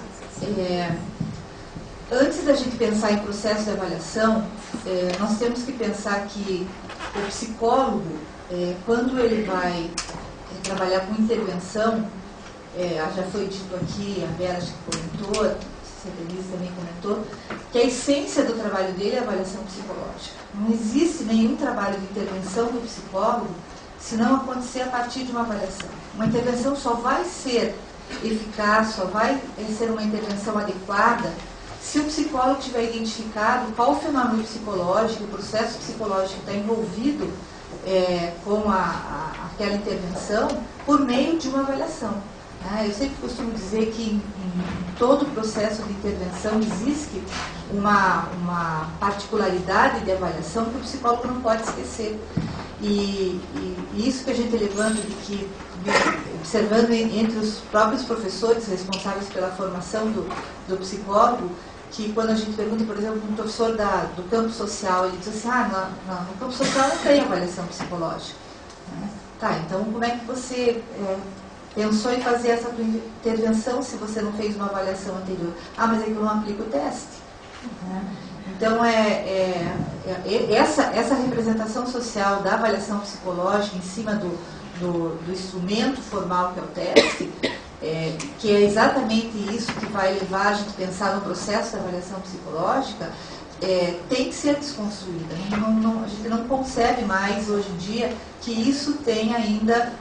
Antes da gente pensar em processo de avaliação, nós temos que pensar que o psicólogo, quando ele vai trabalhar com intervenção, já foi dito aqui, a Vera acho que comentou, a Denise também comentou, que a essência do trabalho dele é a avaliação psicológica. Não existe nenhum trabalho de intervenção do psicólogo se não acontecer a partir de uma avaliação. Uma intervenção só vai ser eficaz, só vai ser uma intervenção adequada se o psicólogo tiver identificado qual o fenômeno psicológico, o processo psicológico que está envolvido com aquela intervenção por meio de uma avaliação. Eu sempre costumo dizer que em todo processo de intervenção existe uma particularidade de avaliação que o psicólogo não pode esquecer. E isso que a gente levando de que, observando entre os próprios professores responsáveis pela formação do psicólogo, que quando a gente pergunta, por exemplo, um professor do campo social, ele diz assim, no campo social não tem avaliação psicológica. Tá, então como é que você pensou em fazer essa intervenção se você não fez uma avaliação anterior? Mas é que eu não aplico o teste. Então, essa representação social da avaliação psicológica em cima do instrumento formal que é o teste, que é exatamente isso que vai levar a gente a pensar no processo da avaliação psicológica, tem que ser desconstruída. A gente não concebe mais, hoje em dia, que isso tem ainda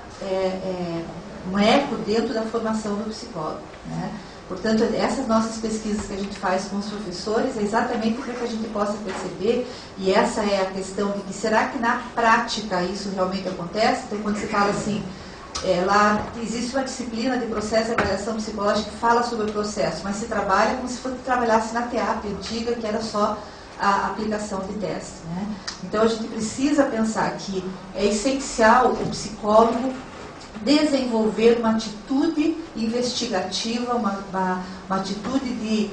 um eco dentro da formação do psicólogo, né? Portanto, essas nossas pesquisas que a gente faz com os professores é exatamente para que a gente possa perceber, e essa é a questão de que será que na prática isso realmente acontece? Então, quando você fala assim, lá existe uma disciplina de processo de avaliação psicológica que fala sobre o processo, mas se trabalha como se fosse trabalhasse na TEAP antiga, que era só a aplicação de teste, né? Então, a gente precisa pensar que é essencial o psicólogo desenvolver uma atitude investigativa, uma atitude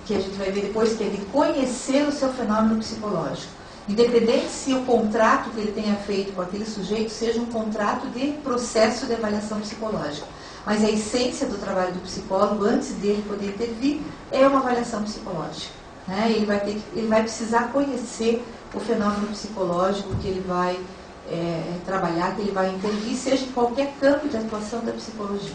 que a gente vai ver depois, que é de conhecer o seu fenômeno psicológico. Independente se o contrato que ele tenha feito com aquele sujeito seja um contrato de processo de avaliação psicológica. Mas a essência do trabalho do psicólogo, antes dele poder intervir, é uma avaliação psicológica, né? Ele vai precisar conhecer o fenômeno psicológico que ele vai trabalhar, que ele vai intervir, seja em qualquer campo de atuação da psicologia.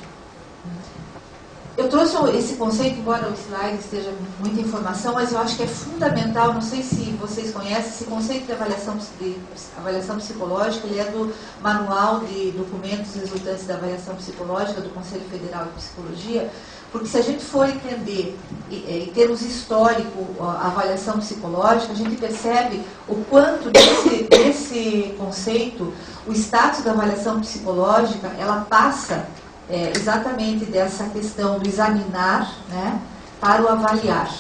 Eu trouxe esse conceito, embora o slide esteja com muita informação, mas eu acho que é fundamental, não sei se vocês conhecem, esse conceito de avaliação psicológica, ele é do Manual de Documentos Resultantes da Avaliação Psicológica do Conselho Federal de Psicologia, porque se a gente for entender, em termos históricos, a avaliação psicológica, a gente percebe o quanto desse conceito, o status da avaliação psicológica, ela passa exatamente dessa questão do examinar, né, para o avaliar.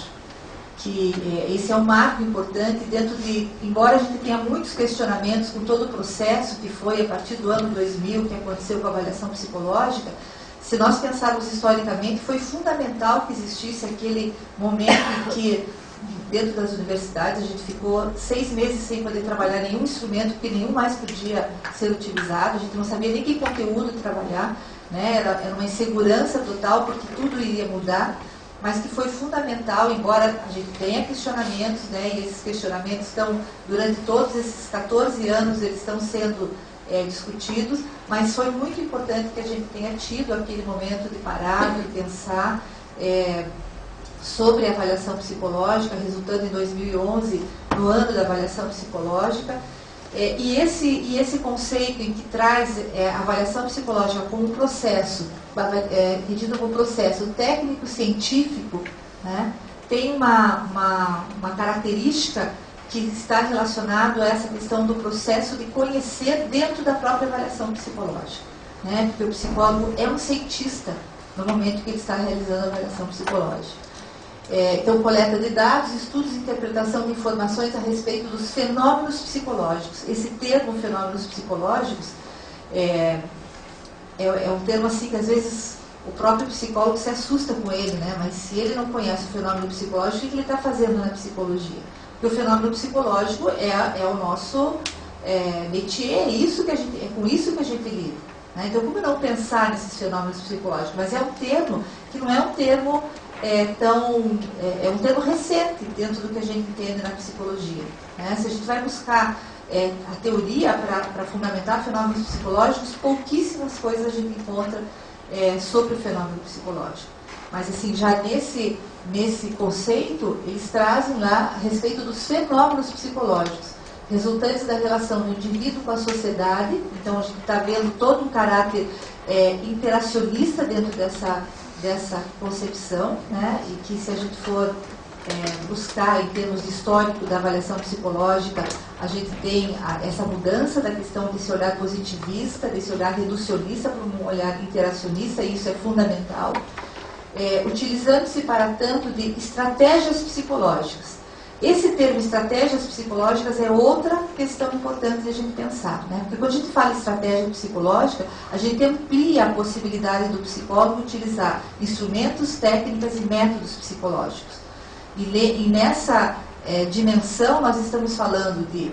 Que esse é um marco importante dentro de, embora a gente tenha muitos questionamentos com todo o processo que foi a partir do ano 2000, que aconteceu com a avaliação psicológica, se nós pensarmos historicamente, foi fundamental que existisse aquele momento em que, dentro das universidades, a gente ficou 6 meses sem poder trabalhar nenhum instrumento, porque nenhum mais podia ser utilizado, a gente não sabia nem que conteúdo trabalhar, né? Era uma insegurança total, porque tudo iria mudar, mas que foi fundamental, embora a gente tenha questionamentos, né? E esses questionamentos estão, durante todos esses 14 anos, eles estão sendo discutidos, mas foi muito importante que a gente tenha tido aquele momento de parar, de pensar sobre a avaliação psicológica, resultando em 2011, no ano da avaliação psicológica, e esse conceito em que traz a avaliação psicológica como um processo, entendido como processo técnico-científico, né, tem uma característica que está relacionado a essa questão do processo de conhecer dentro da própria avaliação psicológica, né? Porque o psicólogo é um cientista no momento que ele está realizando a avaliação psicológica. Então, coleta de dados, estudos e interpretação de informações a respeito dos fenômenos psicológicos. Esse termo, fenômenos psicológicos, é um termo assim que às vezes o próprio psicólogo se assusta com ele, né? Mas se ele não conhece o fenômeno psicológico, o que ele está fazendo na psicologia? Porque o fenômeno psicológico é o nosso métier, é com isso que a gente lida, né? Então, como não pensar nesses fenômenos psicológicos? Mas é um termo que não é um termo é um termo recente dentro do que a gente entende na psicologia, né? Se a gente vai buscar a teoria para fundamentar fenômenos psicológicos, pouquíssimas coisas a gente encontra sobre o fenômeno psicológico. Mas assim, já nesse conceito, eles trazem lá a respeito dos fenômenos psicológicos, resultantes da relação do indivíduo com a sociedade. Então, a gente está vendo todo um caráter interacionista dentro dessa concepção, né? E que, se a gente for buscar em termos de histórico da avaliação psicológica, a gente tem essa mudança da questão desse olhar positivista, desse olhar reducionista para um olhar interacionista, e isso é fundamental. Utilizando-se, para tanto, de estratégias psicológicas. Esse termo estratégias psicológicas é outra questão importante de a gente pensar, né? Porque quando a gente fala em estratégia psicológica, a gente amplia a possibilidade do psicólogo utilizar instrumentos, técnicas e métodos psicológicos. E nessa dimensão, nós estamos falando de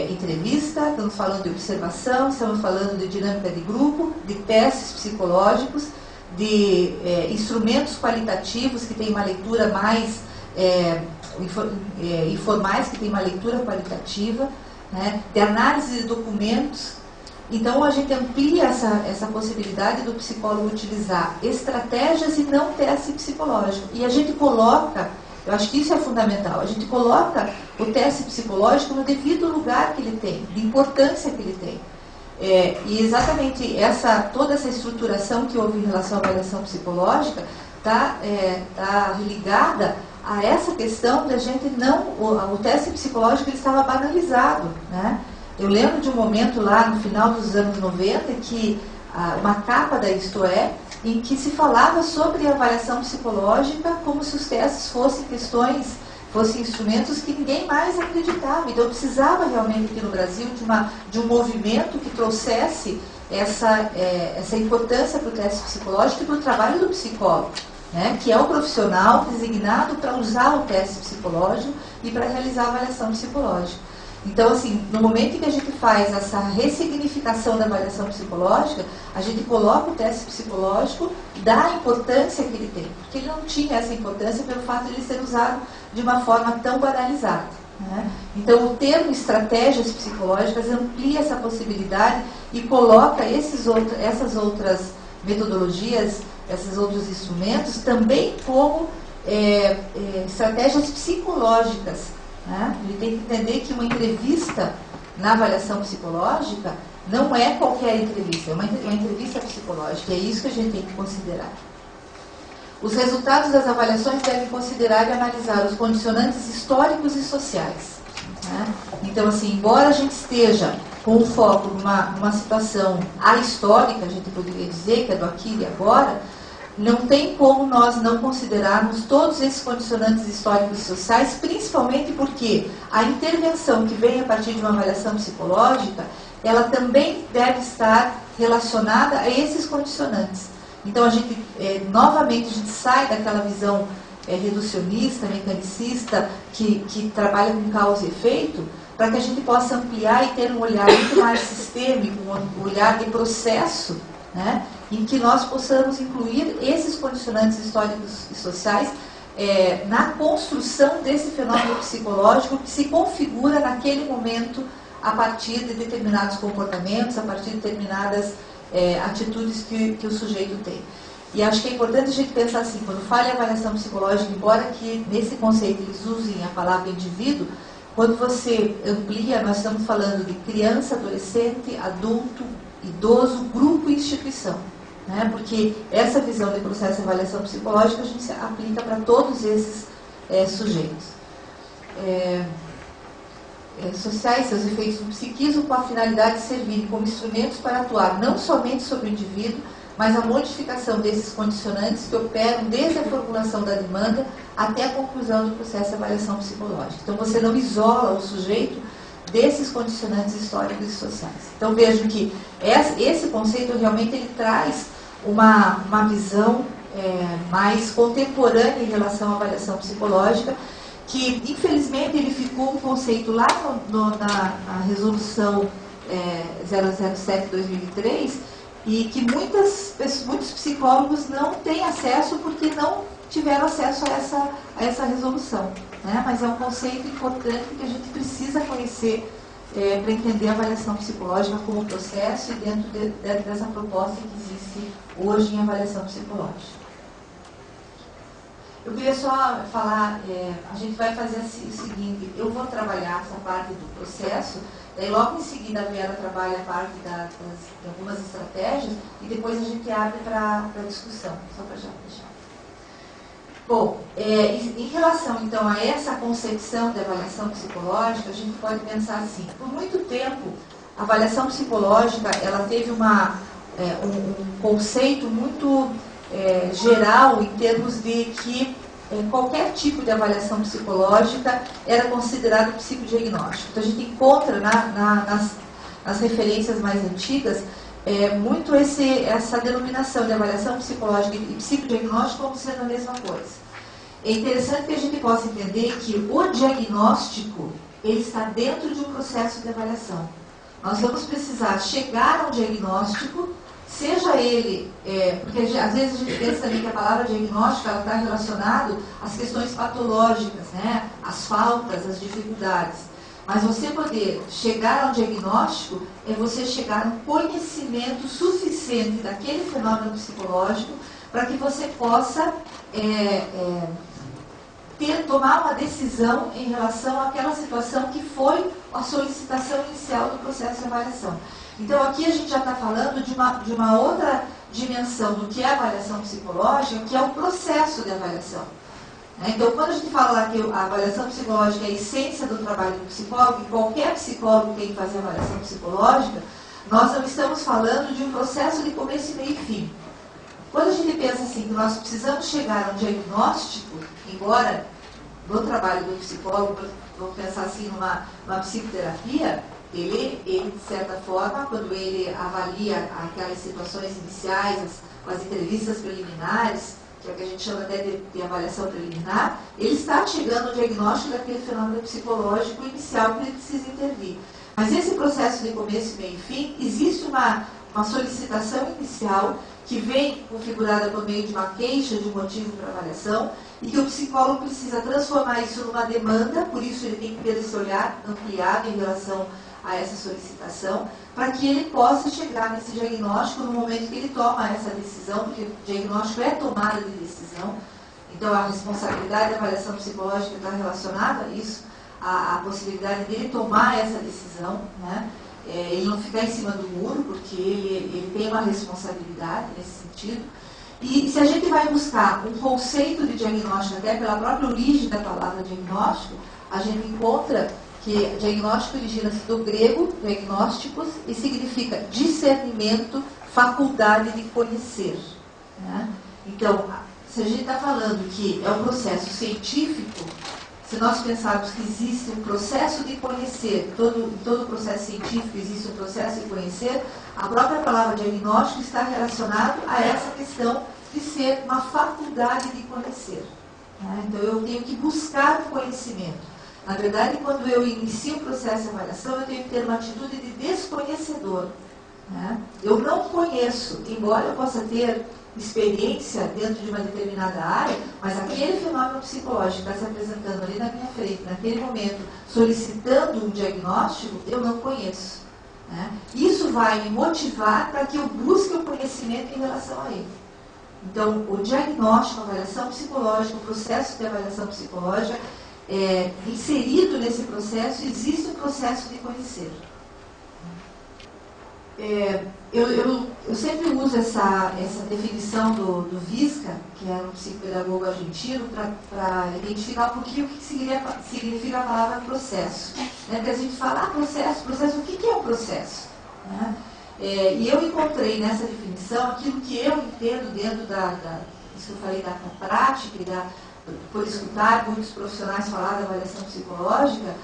entrevista, estamos falando de observação, estamos falando de dinâmica de grupo, de testes psicológicos, de instrumentos qualitativos que têm uma leitura mais informais, que têm uma leitura qualitativa, né, de análise de documentos. Então, a gente amplia essa possibilidade do psicólogo utilizar estratégias e não teste psicológico. E a gente coloca Eu acho que isso é fundamental. A gente coloca o teste psicológico no devido lugar que ele tem, de importância que ele tem. E exatamente toda essa estruturação que houve em relação à avaliação psicológica está ligada a essa questão da gente não... O teste psicológico ele estava banalizado, né? Eu lembro de um momento lá no final dos anos 90 que uma capa da Isto É, em que se falava sobre a avaliação psicológica como se os testes fossem instrumentos que ninguém mais acreditava. Então, eu precisava realmente aqui no Brasil de um movimento que trouxesse essa importância para o teste psicológico e para o trabalho do psicólogo, né, que é o profissional designado para usar o teste psicológico e para realizar a avaliação psicológica. Então, assim, no momento em que a gente faz essa ressignificação da avaliação psicológica, a gente coloca o teste psicológico, dá a importância que ele tem, porque ele não tinha essa importância pelo fato de ele ser usado de uma forma tão banalizada, né? Então, o termo estratégias psicológicas amplia essa possibilidade e coloca essas outras metodologias, esses outros instrumentos, também como estratégias psicológicas, né? Ele tem que entender que uma entrevista na avaliação psicológica não é qualquer entrevista, é uma entrevista psicológica, é isso que a gente tem que considerar. Os resultados das avaliações devem considerar e analisar os condicionantes históricos e sociais, né? Então, assim, embora a gente esteja com o foco numa situação ahistórica, a gente poderia dizer que é do aqui e agora, não tem como nós não considerarmos todos esses condicionantes históricos e sociais, principalmente porque a intervenção que vem a partir de uma avaliação psicológica, ela também deve estar relacionada a esses condicionantes. Então, novamente, a gente sai daquela visão reducionista, mecanicista, que trabalha com causa e efeito, para que a gente possa ampliar e ter um olhar muito mais sistêmico, um olhar de processo, né, em que nós possamos incluir esses condicionantes históricos e sociais na construção desse fenômeno psicológico que se configura naquele momento a partir de determinados comportamentos, a partir de determinadas atitudes que o sujeito tem. E acho que é importante a gente pensar assim, quando fala em avaliação psicológica, embora que nesse conceito eles usem a palavra indivíduo, quando você amplia, nós estamos falando de criança, adolescente, adulto, idoso, grupo e instituição, né? Porque essa visão de processo de avaliação psicológica a gente aplica para todos esses sujeitos. Sociais, seus efeitos no psiquismo, com a finalidade de servirem como instrumentos para atuar não somente sobre o indivíduo, mas a modificação desses condicionantes que operam desde a formulação da demanda até a conclusão do processo de avaliação psicológica. Então, você não isola o sujeito desses condicionantes históricos e sociais. Então, vejam que esse conceito realmente ele traz uma visão mais contemporânea em relação à avaliação psicológica, que, infelizmente, ele ficou um conceito lá na resolução 007/2003, e que muitos psicólogos não têm acesso porque não tiveram acesso a essa resolução, né? Mas é um conceito importante que a gente precisa conhecer para entender a avaliação psicológica como processo e dentro dessa proposta que existe hoje em avaliação psicológica. Eu queria só falar, a gente vai fazer o seguinte, eu vou trabalhar essa parte do processo, daí logo em seguida a Vera trabalha a parte de algumas estratégias e depois a gente abre para discussão, só para já fechar. Bom, em relação então a essa concepção de avaliação psicológica, a gente pode pensar assim, por muito tempo a avaliação psicológica ela teve um conceito muito geral em termos de que qualquer tipo de avaliação psicológica era considerado psicodiagnóstico. Então a gente encontra nas referências mais antigas muito essa denominação de avaliação psicológica e psicodiagnóstico como sendo a mesma coisa. É interessante que a gente possa entender que o diagnóstico ele está dentro de um processo de avaliação. Nós vamos precisar chegar ao diagnóstico, seja ele, porque às vezes a gente pensa também que a palavra diagnóstico ela está relacionada às questões patológicas, né? Às faltas, às dificuldades. Mas você poder chegar ao diagnóstico é você chegar a um conhecimento suficiente daquele fenômeno psicológico para que você possa tomar uma decisão em relação àquela situação que foi a solicitação inicial do processo de avaliação. Então, aqui a gente já está falando de uma outra dimensão do que é a avaliação psicológica, que é o processo de avaliação. Então, quando a gente fala lá que a avaliação psicológica é a essência do trabalho do psicólogo, e qualquer psicólogo tem que fazer avaliação psicológica, nós não estamos falando de um processo de começo, meio e fim. Quando a gente pensa assim, que nós precisamos chegar a um diagnóstico, embora no trabalho do psicólogo, vamos pensar assim numa psicoterapia, ele, de certa forma, quando ele avalia aquelas situações iniciais, as entrevistas preliminares, que é o que a gente chama até de avaliação preliminar, ele está chegando ao diagnóstico daquele fenômeno psicológico inicial que ele precisa intervir. Mas esse processo de começo, meio e fim, existe uma solicitação inicial que vem configurada por meio de uma queixa, de um motivo para avaliação, e que o psicólogo precisa transformar isso numa demanda, por isso ele tem que ter esse olhar ampliado em relação a essa solicitação, para que ele possa chegar nesse diagnóstico no momento que ele toma essa decisão, porque o diagnóstico é tomada de decisão, então a responsabilidade da avaliação psicológica está relacionada a isso, a possibilidade dele tomar essa decisão, né? Ele não ficar em cima do muro, porque ele tem uma responsabilidade nesse sentido. E se a gente vai buscar um conceito de diagnóstico, até pela própria origem da palavra diagnóstico, a gente encontra que diagnóstico origina-se do grego, diagnósticos, e significa discernimento, faculdade de conhecer. Né? Então, se a gente está falando que é um processo científico, se nós pensarmos que existe um processo de conhecer, todo processo científico existe um processo de conhecer, a própria palavra diagnóstico está relacionada a essa questão de ser uma faculdade de conhecer. Né? Então, eu tenho que buscar o conhecimento. Na verdade, quando eu inicio o processo de avaliação, eu tenho que ter uma atitude de desconhecedor. Né? Eu não conheço, embora eu possa ter experiência dentro de uma determinada área, mas aquele fenômeno psicológico que está se apresentando ali na minha frente, naquele momento, solicitando um diagnóstico, eu não conheço. Né? Isso vai me motivar para que eu busque o conhecimento em relação a ele. Então, o diagnóstico, a avaliação psicológica, o processo de avaliação psicológica, inserido nesse processo, existe um processo de conhecer. Eu sempre uso essa definição do Visca, que é um psicopedagogo argentino, para identificar o que significa a palavra processo. Né? Porque a gente fala, processo, o que é um processo? Né? E eu encontrei nessa definição aquilo que eu entendo dentro isso que eu falei, da prática e por escutar muitos profissionais falar da avaliação psicológica,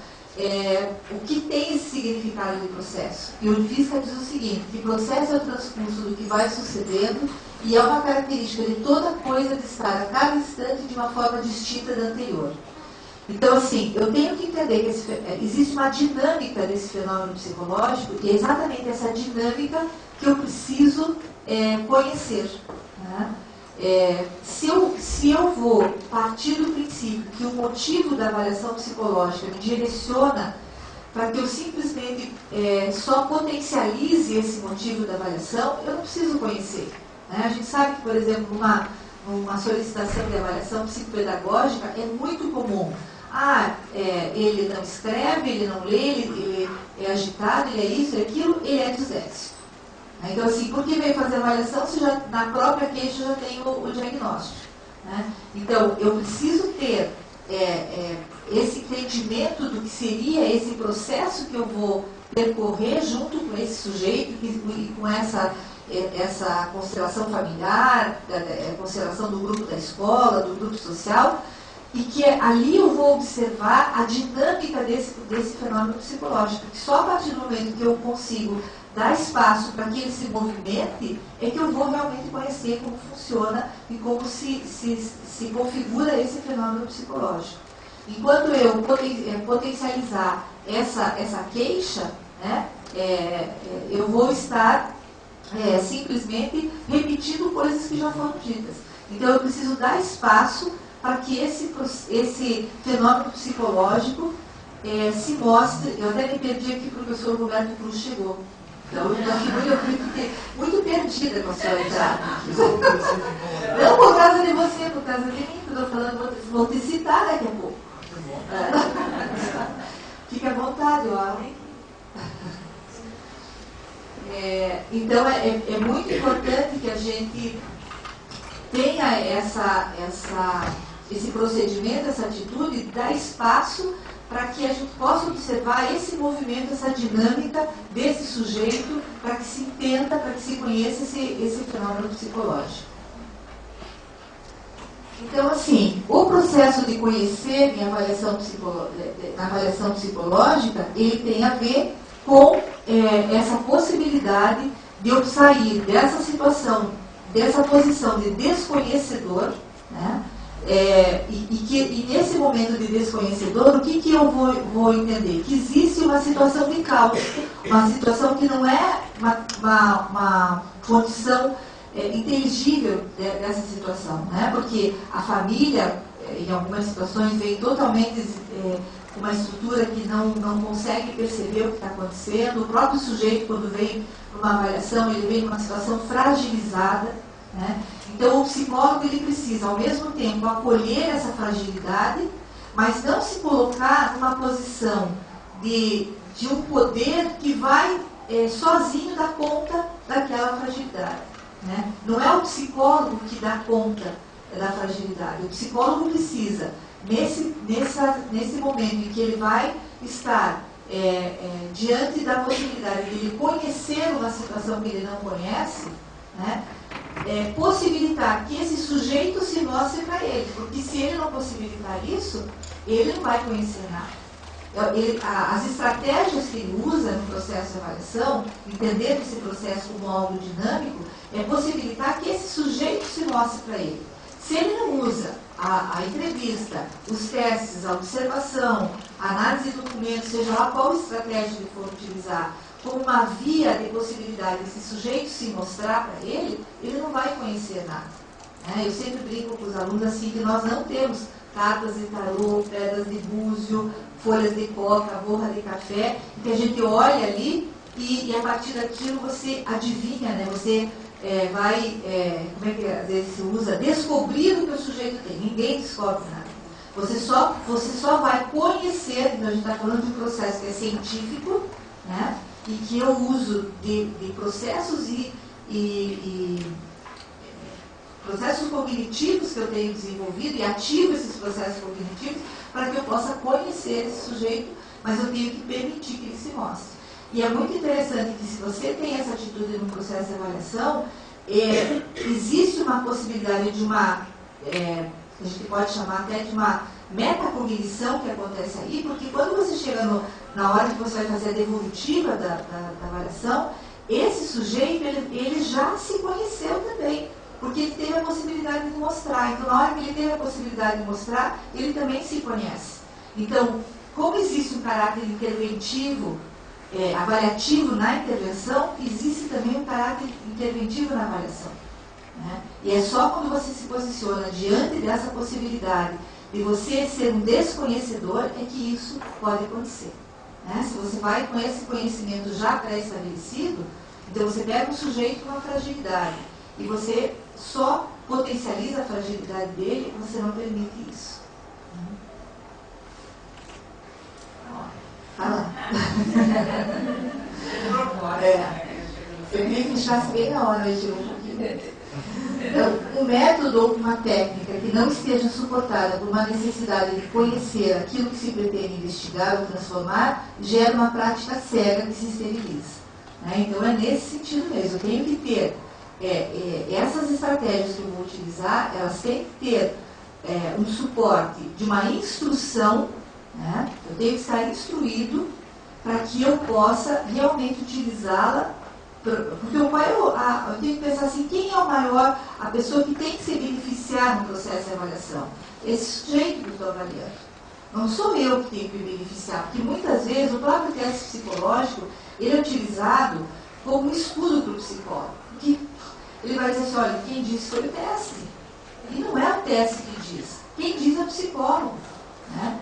o que tem esse significado de processo. E o Visca diz o seguinte, que processo é o transcurso do que vai sucedendo e é uma característica de toda coisa de estar a cada instante de uma forma distinta da anterior. Então, assim, eu tenho que entender que existe uma dinâmica desse fenômeno psicológico e é exatamente essa dinâmica que eu preciso conhecer. Né? Se eu vou partir do princípio que o motivo da avaliação psicológica me direciona para que eu simplesmente só potencialize esse motivo da avaliação, eu não preciso conhecer. Né? A gente sabe que, por exemplo, uma solicitação de avaliação psicopedagógica é muito comum. Ele não escreve, ele não lê, ele é agitado, ele é isso, ele é aquilo, ele é disléxico. Então, assim, por que veio fazer a avaliação se já, na própria queixa já tem o diagnóstico? Né? Então, eu preciso ter esse entendimento do que seria esse processo que eu vou percorrer junto com esse sujeito e com essa constelação familiar, constelação do grupo da escola, do grupo social, e que ali eu vou observar a dinâmica desse fenômeno psicológico, que só a partir do momento que eu consigo dar espaço para que ele se movimente, é que eu vou realmente conhecer como funciona e como se configura esse fenômeno psicológico. Enquanto eu potencializar essa queixa, né, eu vou estar simplesmente repetindo coisas que já foram ditas. Então eu preciso dar espaço para que esse fenômeno psicológico se mostre. Eu até me perdi aqui, o professor Roberto Cruz chegou. Então, eu estou aqui muito perdida com a sua entrada. Não por causa de você, por causa de mim, que eu estou falando, vou te citar daqui a pouco. Fique à vontade, homem. Então, é muito importante que a gente tenha esse procedimento, essa atitude, dar espaço para que a gente possa observar esse movimento, essa dinâmica desse sujeito, para que se entenda, para que se conheça esse fenômeno psicológico. Então, assim, o processo de conhecer em avaliação psicológica, ele tem a ver com essa possibilidade de eu sair dessa situação, dessa posição de desconhecedor, né? E nesse momento de desconhecedor, o que eu vou entender? Que existe uma situação de caos, uma situação que não é uma condição inteligível dessa situação, né? Porque a família, em algumas situações, vem totalmente com uma estrutura que não consegue perceber o que está acontecendo. O próprio sujeito, quando vem para uma avaliação, ele vem numa situação fragilizada, né? Então, o psicólogo ele precisa, ao mesmo tempo, acolher essa fragilidade, mas não se colocar numa posição de um poder que vai sozinho dar conta daquela fragilidade, né? Não é o psicólogo que dá conta da fragilidade. O psicólogo precisa, nesse momento em que ele vai estar diante da possibilidade de ele conhecer uma situação que ele não conhece, né? Possibilitar que esse sujeito se mostre para ele, porque se ele não possibilitar isso, ele não vai conhecer nada. As estratégias que ele usa no processo de avaliação, entender esse processo como algo dinâmico, é possibilitar que esse sujeito se mostre para ele. Se ele não usa a entrevista, os testes, a observação, a análise de documentos, seja lá qual estratégia ele for utilizar, como uma via de possibilidade desse sujeito se mostrar para ele, ele não vai conhecer nada. Eu sempre brinco com os alunos assim, que nós não temos cartas de tarô, pedras de búzio, folhas de coca, borra de café, que a gente olha ali e a partir daquilo você adivinha, né? Você vai, como é que às vezes se usa, descobrir o que o sujeito tem. Ninguém descobre nada. Você só vai conhecer, então a gente está falando de um processo que é científico, né? E que eu uso de processos e processos cognitivos que eu tenho desenvolvido e ativo esses processos cognitivos para que eu possa conhecer esse sujeito, mas eu tenho que permitir que ele se mostre. E é muito interessante que se você tem essa atitude no processo de avaliação, existe uma possibilidade de a gente pode chamar até de uma metacognição que acontece aí, porque quando você chega na hora que você vai fazer a devolutiva da avaliação, esse sujeito, ele já se conheceu também, porque ele teve a possibilidade de mostrar. Então, na hora que ele teve a possibilidade de mostrar, ele também se conhece. Então, como existe um caráter interventivo, avaliativo na intervenção, existe também um caráter interventivo na avaliação, né? E é só quando você se posiciona diante dessa possibilidade de você ser um desconhecedor é que isso pode acontecer, né? Se você vai com esse conhecimento já pré-estabelecido, então você pega um sujeito com uma fragilidade e você só potencializa a fragilidade dele, você não permite isso. Fala. Eu queria que fechasse bem na hora, mas tirou um pouquinho. Então, um método ou uma técnica que não esteja suportada por uma necessidade de conhecer aquilo que se pretende investigar ou transformar, gera uma prática cega que se esteriliza, né? Então, é nesse sentido mesmo. Eu tenho que ter essas estratégias que eu vou utilizar, elas têm que ter um suporte de uma instrução, né? Eu tenho que estar instruído para que eu possa realmente utilizá-la. Porque eu tenho que pensar assim, quem é o maior, a pessoa que tem que se beneficiar no processo de avaliação? Esse sujeito que eu estou avaliando. Não sou eu que tenho que me beneficiar, porque muitas vezes o próprio teste psicológico, ele é utilizado como um escudo para o psicólogo. Porque ele vai dizer assim, olha, quem disse foi o teste. E não é o teste que diz. Quem diz é o psicólogo, né?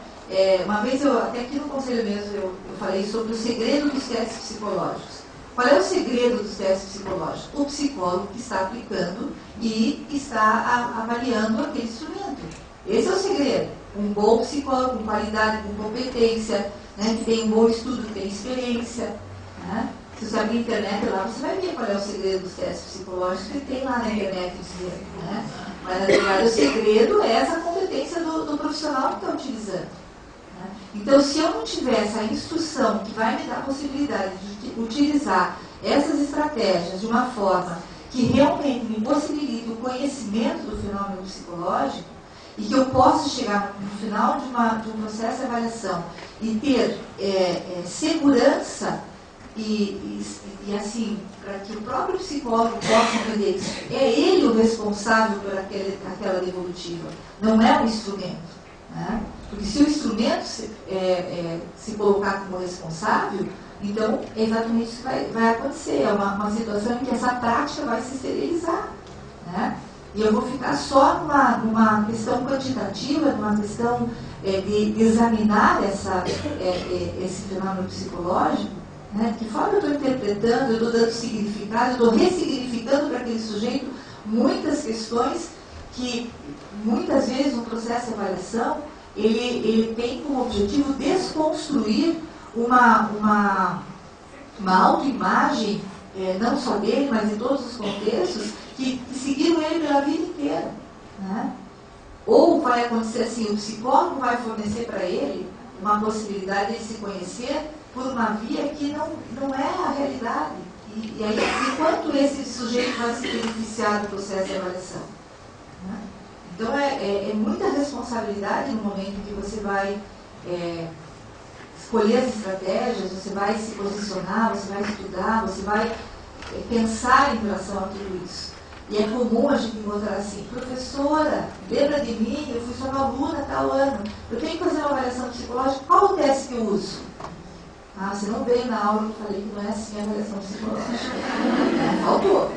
Uma vez, até aqui no conselho mesmo, eu falei sobre o segredo dos testes psicológicos. Qual é o segredo dos testes psicológicos? O psicólogo que está aplicando e está avaliando aquele instrumento. Esse é o segredo. Um bom psicólogo, com qualidade, com competência, né, que tem um bom estudo, que tem experiência. Né? Se você abrir a internet lá, você vai ver qual é o segredo dos testes psicológicos que tem lá na internet. Né? Mas, na verdade, o segredo é essa competência do profissional que está utilizando. Né? Então, se eu não tiver essa instrução que vai me dar a possibilidade de utilizar essas estratégias de uma forma que realmente me possibilite o conhecimento do fenômeno psicológico, e que eu possa chegar no final de um processo de avaliação e ter segurança e assim, para que o próprio psicólogo possa entender isso, é ele o responsável por aquela devolutiva, não é o instrumento. Né? Porque se o instrumento se colocar como responsável, então é exatamente isso que vai acontecer. É uma situação em que essa prática vai se esterilizar. Né? E eu vou ficar só numa questão quantitativa, numa questão de examinar esse fenômeno psicológico, né? De que forma eu estou interpretando, eu estou dando significado, eu estou ressignificando para aquele sujeito muitas questões que, muitas vezes, no processo de avaliação, ele tem como objetivo desconstruir uma autoimagem, não só dele, mas em todos os contextos, que seguiram ele pela vida inteira. Né? Ou vai acontecer assim, o psicólogo vai fornecer para ele uma possibilidade de se conhecer por uma via que não é a realidade. E aí, enquanto esse sujeito vai se beneficiar do processo de avaliação? Né? Então, é muita responsabilidade no momento em que você vai escolher as estratégias, você vai se posicionar, você vai estudar, você vai pensar em relação a tudo isso. E é comum a gente encontrar assim, professora, lembra de mim, eu fui sua aluna tal ano, eu tenho que fazer uma avaliação psicológica, qual o teste que eu uso? Ah, você não veio na aula que eu falei que não é assim a avaliação psicológica. Faltou.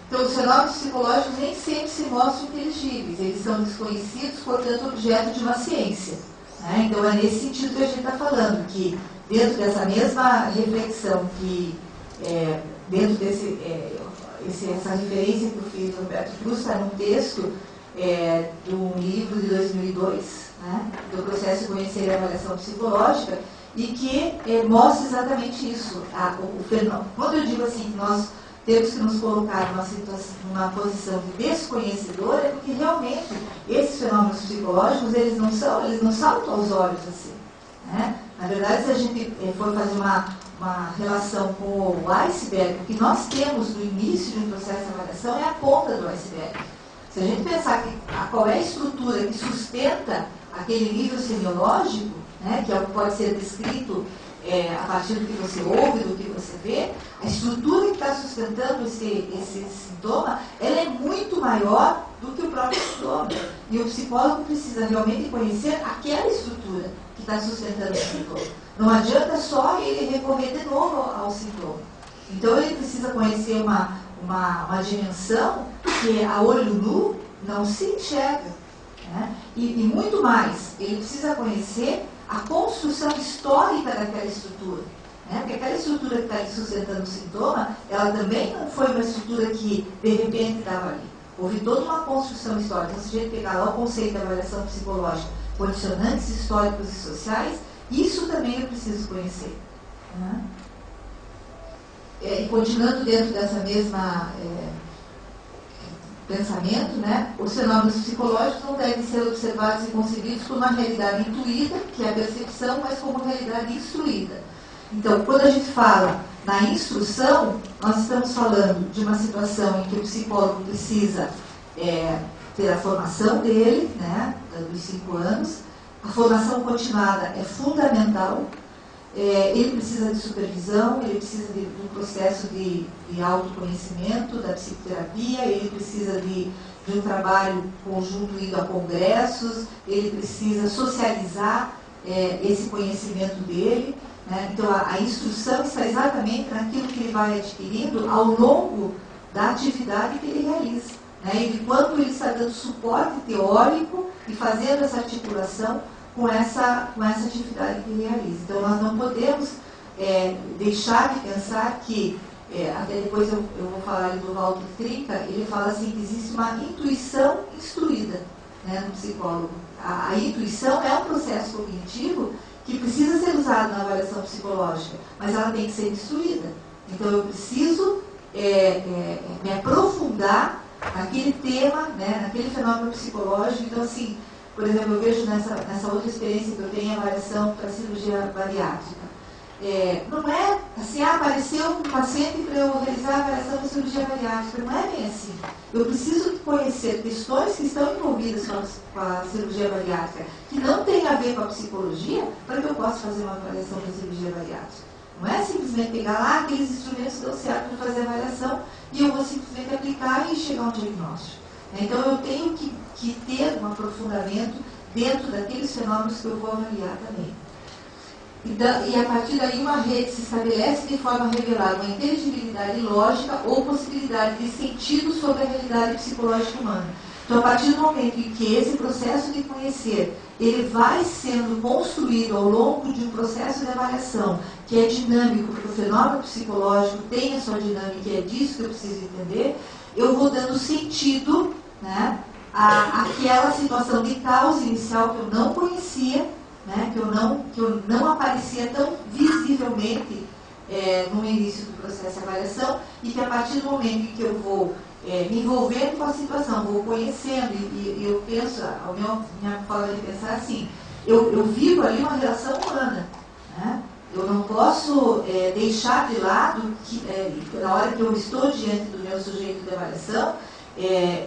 Então, os fenômenos psicológicos nem sempre se mostram inteligíveis, eles são desconhecidos, portanto, objeto de uma ciência. Né? Então, é nesse sentido que a gente está falando, que dentro dessa mesma reflexão, que dentro essa referência que eu fiz do Roberto Cruz, está num texto de um livro de 2002, né? Do processo de conhecer e avaliação psicológica, e que mostra exatamente isso. O fenômeno. Quando eu digo assim, que nós temos que nos colocar numa posição de desconhecedor, é porque realmente esses fenômenos psicológicos, eles não saltam aos olhos assim. Né? Na verdade, se a gente for fazer uma relação com o iceberg, o que nós temos no início de um processo de avaliação é a ponta do iceberg. Se a gente pensar qual é a estrutura que sustenta aquele nível semiológico, né, que é o que pode ser descrito a partir do que você ouve, do que você vê, a estrutura que está sustentando esse sintoma, ela é muito maior do que o próprio sintoma. E o psicólogo precisa realmente conhecer aquela estrutura que está sustentando o sintoma. Não adianta só ele recorrer de novo ao sintoma. Então ele precisa conhecer uma dimensão que a olho nu não se enxerga. Né? E muito mais, ele precisa conhecer a construção histórica daquela estrutura. Né? Porque aquela estrutura que está sustentando o sintoma, ela também não foi uma estrutura que de repente estava ali. Houve toda uma construção histórica. Então, se a gente pegar lá o conceito da avaliação psicológica, condicionantes históricos e sociais, isso também eu preciso conhecer. Né? E continuando dentro dessa mesma pensamento, né, os fenômenos psicológicos não devem ser observados e concebidos como uma realidade intuída, que é a percepção, mas como realidade instruída. Então, quando a gente fala na instrução, nós estamos falando de uma situação em que o psicólogo precisa ter a formação dele, né, dos 5 anos. A formação continuada é fundamental. Ele precisa de supervisão, ele precisa de um processo de autoconhecimento, da psicoterapia, ele precisa de um trabalho conjunto indo a congressos, ele precisa socializar esse conhecimento dele. Né? Então, a instrução está exatamente naquilo que ele vai adquirindo ao longo da atividade que ele realiza. Né? E de quanto ele está dando suporte teórico e fazendo essa articulação com essa atividade que realiza. Então, nós não podemos deixar de pensar que, até depois eu vou falar ali do Walter Trinca, ele fala assim que existe uma intuição instruída, né, no psicólogo. A intuição é um processo cognitivo que precisa ser usado na avaliação psicológica, mas ela tem que ser instruída. Então, eu preciso me aprofundar naquele tema, né, naquele fenômeno psicológico. Então, assim, por exemplo, eu vejo nessa outra experiência que eu tenho, a avaliação para cirurgia bariátrica. Não é assim, apareceu um paciente para eu realizar a avaliação para cirurgia bariátrica. Não é bem assim. Eu preciso conhecer questões que estão envolvidas com a cirurgia bariátrica, que não tem a ver com a psicologia, para que eu possa fazer uma avaliação para cirurgia bariátrica. Não é simplesmente pegar lá aqueles instrumentos que dão certo para fazer a avaliação e eu vou simplesmente aplicar e chegar a um diagnóstico. Então, eu tenho que ter um aprofundamento dentro daqueles fenômenos que eu vou avaliar também. E a partir daí, uma rede se estabelece de forma a revelar uma inteligibilidade lógica ou possibilidade de sentido sobre a realidade psicológica humana. Então, a partir do momento em que esse processo de conhecer, ele vai sendo construído ao longo de um processo de avaliação, que é dinâmico, porque o fenômeno psicológico tem a sua dinâmica, e é disso que eu preciso entender, eu vou dando sentido, né, àquela situação de causa inicial que eu não conhecia, né, que eu não aparecia tão visivelmente no início do processo de avaliação, e que a partir do momento em que eu vou me envolvendo com a situação, vou conhecendo, e eu penso, minha forma de pensar assim, eu vivo ali uma relação humana, né? Eu não posso deixar de lado que, na hora que eu estou diante do meu sujeito de avaliação,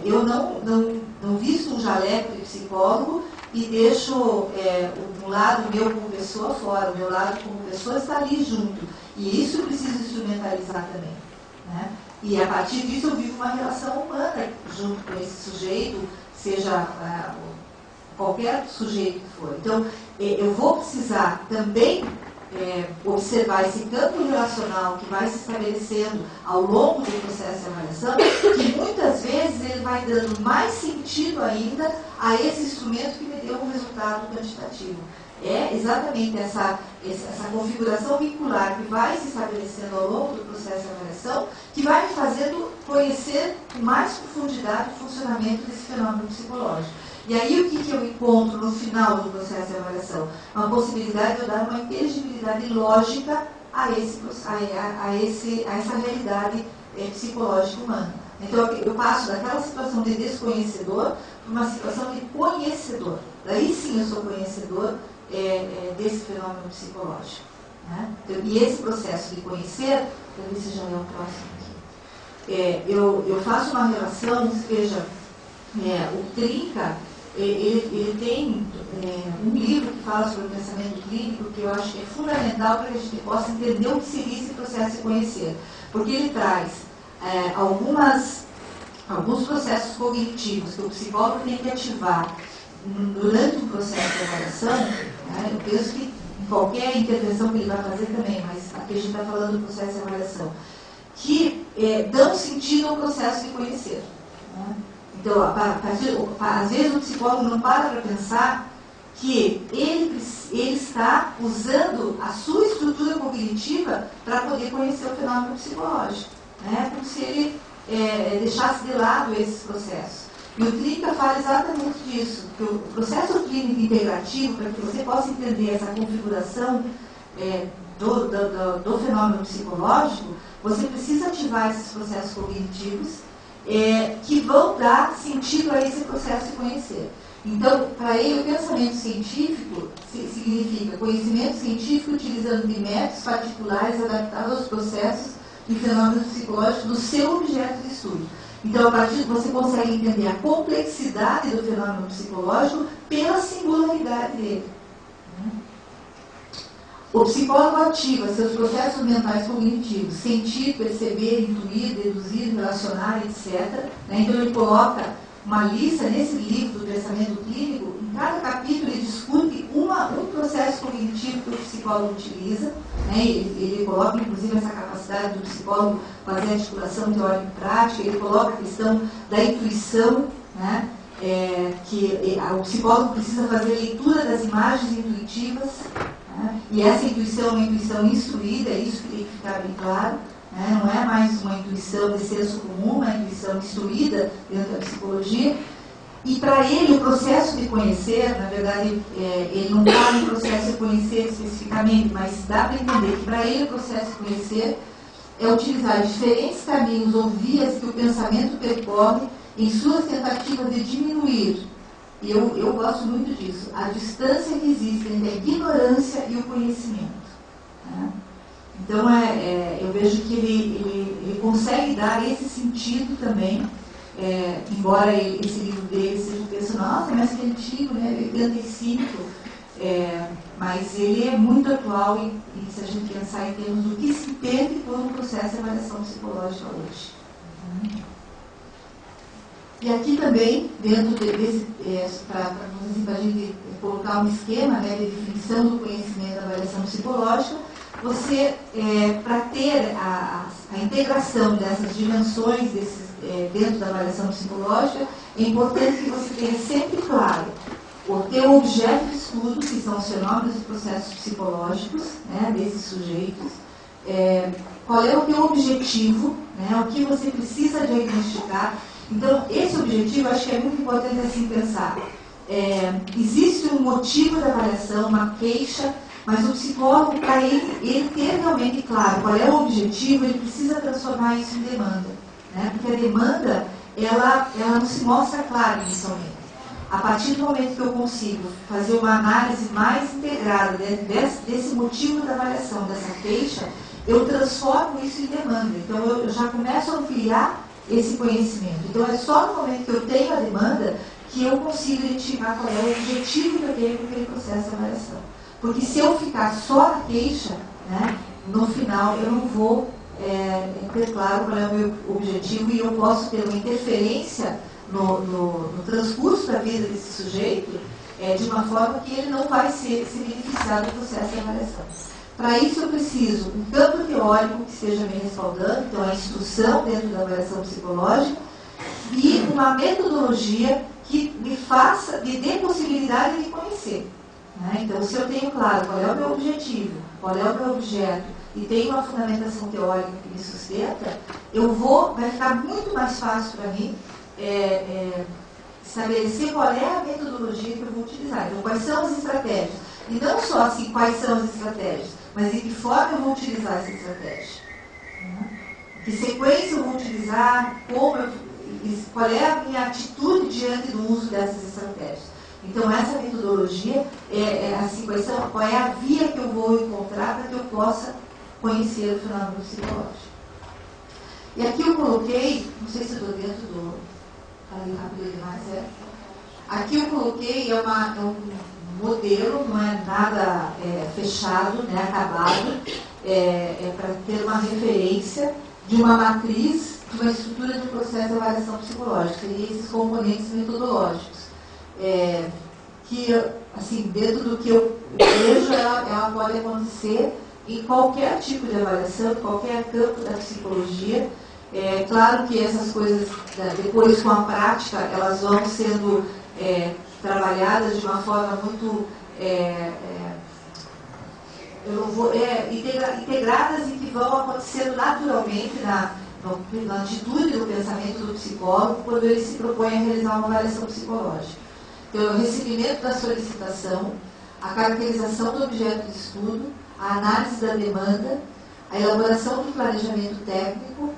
eu não visto um jaleco de psicólogo e deixo um lado meu como pessoa fora, o meu lado como pessoa está ali junto. E isso eu preciso instrumentalizar também, né? E a partir disso eu vivo uma relação humana junto com esse sujeito, seja qualquer sujeito que for. Então, eu vou precisar também observar esse campo relacional que vai se estabelecendo ao longo do processo de avaliação, que muitas vezes ele vai dando mais sentido ainda a esse instrumento que me deu um resultado quantitativo. É exatamente essa configuração vincular que vai se estabelecendo ao longo do processo de avaliação que vai me fazendo conhecer com mais profundidade o funcionamento desse fenômeno psicológico. E aí o que eu encontro no final do processo de avaliação? Uma possibilidade de eu dar uma inteligibilidade lógica a essa realidade psicológica humana. Então eu passo daquela situação de desconhecedor para uma situação de conhecedor. Daí sim eu sou conhecedor desse fenômeno psicológico, né? Então, e esse processo de conhecer, para ver se já é o próximo aqui, eu faço uma relação, veja, o Trinca, ele tem um livro que fala sobre o pensamento clínico, que eu acho que é fundamental para que a gente possa entender o que seria esse processo de conhecer, porque ele traz alguns processos cognitivos que o psicólogo tem que ativar durante um processo de avaliação, né? Eu penso que em qualquer intervenção que ele vai fazer também, mas aqui a gente está falando do processo de avaliação, que dão sentido ao processo de conhecer, né? Então, às vezes o psicólogo não para pensar que ele está usando a sua estrutura cognitiva para poder conhecer o fenômeno psicológico, né? Como se ele deixasse de lado esses processos. E o Trinca fala exatamente disso, que o processo clínico integrativo, para que você possa entender essa configuração do fenômeno psicológico, você precisa ativar esses processos cognitivos que vão dar sentido a esse processo de conhecer. Então, para ele, o pensamento científico significa conhecimento científico utilizando de métodos particulares adaptados aos processos e fenômenos psicológicos do seu objeto de estudo. Então, a partir você consegue entender a complexidade do fenômeno psicológico pela singularidade dele. O psicólogo ativa seus processos mentais cognitivos, sentir, perceber, intuir, deduzir, relacionar, etc. Então, ele coloca uma lista nesse livro do pensamento clínico. Em cada capítulo, ele discute um processo cognitivo que o psicólogo utiliza. Ele coloca, inclusive, essa capacidade do psicólogo fazer articulação teórica e prática. Ele coloca a questão da intuição, né? que o psicólogo precisa fazer leitura das imagens intuitivas, né? E essa intuição é uma intuição instruída, é isso que tem que ficar bem claro, né? Não é mais uma intuição de senso comum, uma intuição instruída dentro da psicologia. E para ele, o processo de conhecer, na verdade, ele não fala em processo de conhecer especificamente, mas dá para entender que para ele o processo de conhecer é utilizar diferentes caminhos ou vias que o pensamento percorre em suas tentativas de diminuir, e eu gosto muito disso, a distância que existe entre a ignorância e o conhecimento. Né? Então, eu vejo que ele consegue dar esse sentido também, embora esse livro dele seja um texto, nossa, mas que antigo, né? 85, mas ele é muito atual e se a gente pensar em termos do que se entende por um processo de avaliação psicológica hoje. E aqui também, dentro desse, para a gente colocar um esquema, né, de definição do conhecimento da avaliação psicológica, você, para ter a integração dessas dimensões dentro da avaliação psicológica, é importante que você tenha sempre claro o teu objeto de estudo, que são os fenômenos e processos psicológicos, né, desses sujeitos, qual é o teu objetivo, né, o que você precisa diagnosticar. Então, esse objetivo, acho que é muito importante assim pensar. Existe um motivo da avaliação, uma queixa, mas o psicólogo, para ele ter realmente claro qual é o objetivo, ele precisa transformar isso em demanda. Né? Porque a demanda, ela não se mostra clara inicialmente. A partir do momento que eu consigo fazer uma análise mais integrada desse motivo da avaliação, dessa queixa, eu transformo isso em demanda. Então, eu já começo a ampliar esse conhecimento. Então, é só no momento que eu tenho a demanda que eu consigo identificar qual é o objetivo que eu tenho com aquele processo de avaliação. Porque se eu ficar só na queixa, né, no final eu não vou ter claro qual é o meu objetivo e eu posso ter uma interferência no transcurso da vida desse sujeito de uma forma que ele não vai se beneficiar do processo de avaliação. Para isso eu preciso um campo teórico que esteja me respaldando, então a instrução dentro da avaliação psicológica, e uma metodologia que me dê possibilidade de conhecer. Né? Então, se eu tenho claro qual é o meu objetivo, qual é o meu objeto, e tenho uma fundamentação teórica que me sustenta, vai ficar muito mais fácil para mim estabelecer qual é a metodologia que eu vou utilizar. Então, quais são as estratégias? E não só assim, quais são as estratégias, mas de que forma eu vou utilizar essa estratégia. Que sequência eu vou utilizar, qual é a minha atitude diante do uso dessas estratégias. Então, essa metodologia assim, qual é a via que eu vou encontrar para que eu possa conhecer o fenômeno psicológico. E aqui eu coloquei, não sei se eu estou dentro do... Falei rápido demais, Aqui eu coloquei, um modelo, não é nada fechado, né, acabado, para ter uma referência de uma matriz, de uma estrutura de um processo de avaliação psicológica, e esses componentes metodológicos. Que, assim, dentro do que eu vejo, ela pode acontecer em qualquer tipo de avaliação, em qualquer campo da psicologia. Claro que essas coisas, depois com a prática, elas vão sendo trabalhadas de uma forma muito integradas e que vão acontecendo naturalmente na atitude do pensamento do psicólogo quando ele se propõe a realizar uma avaliação psicológica. Então, o recebimento da solicitação, a caracterização do objeto de estudo, a análise da demanda, a elaboração do planejamento técnico,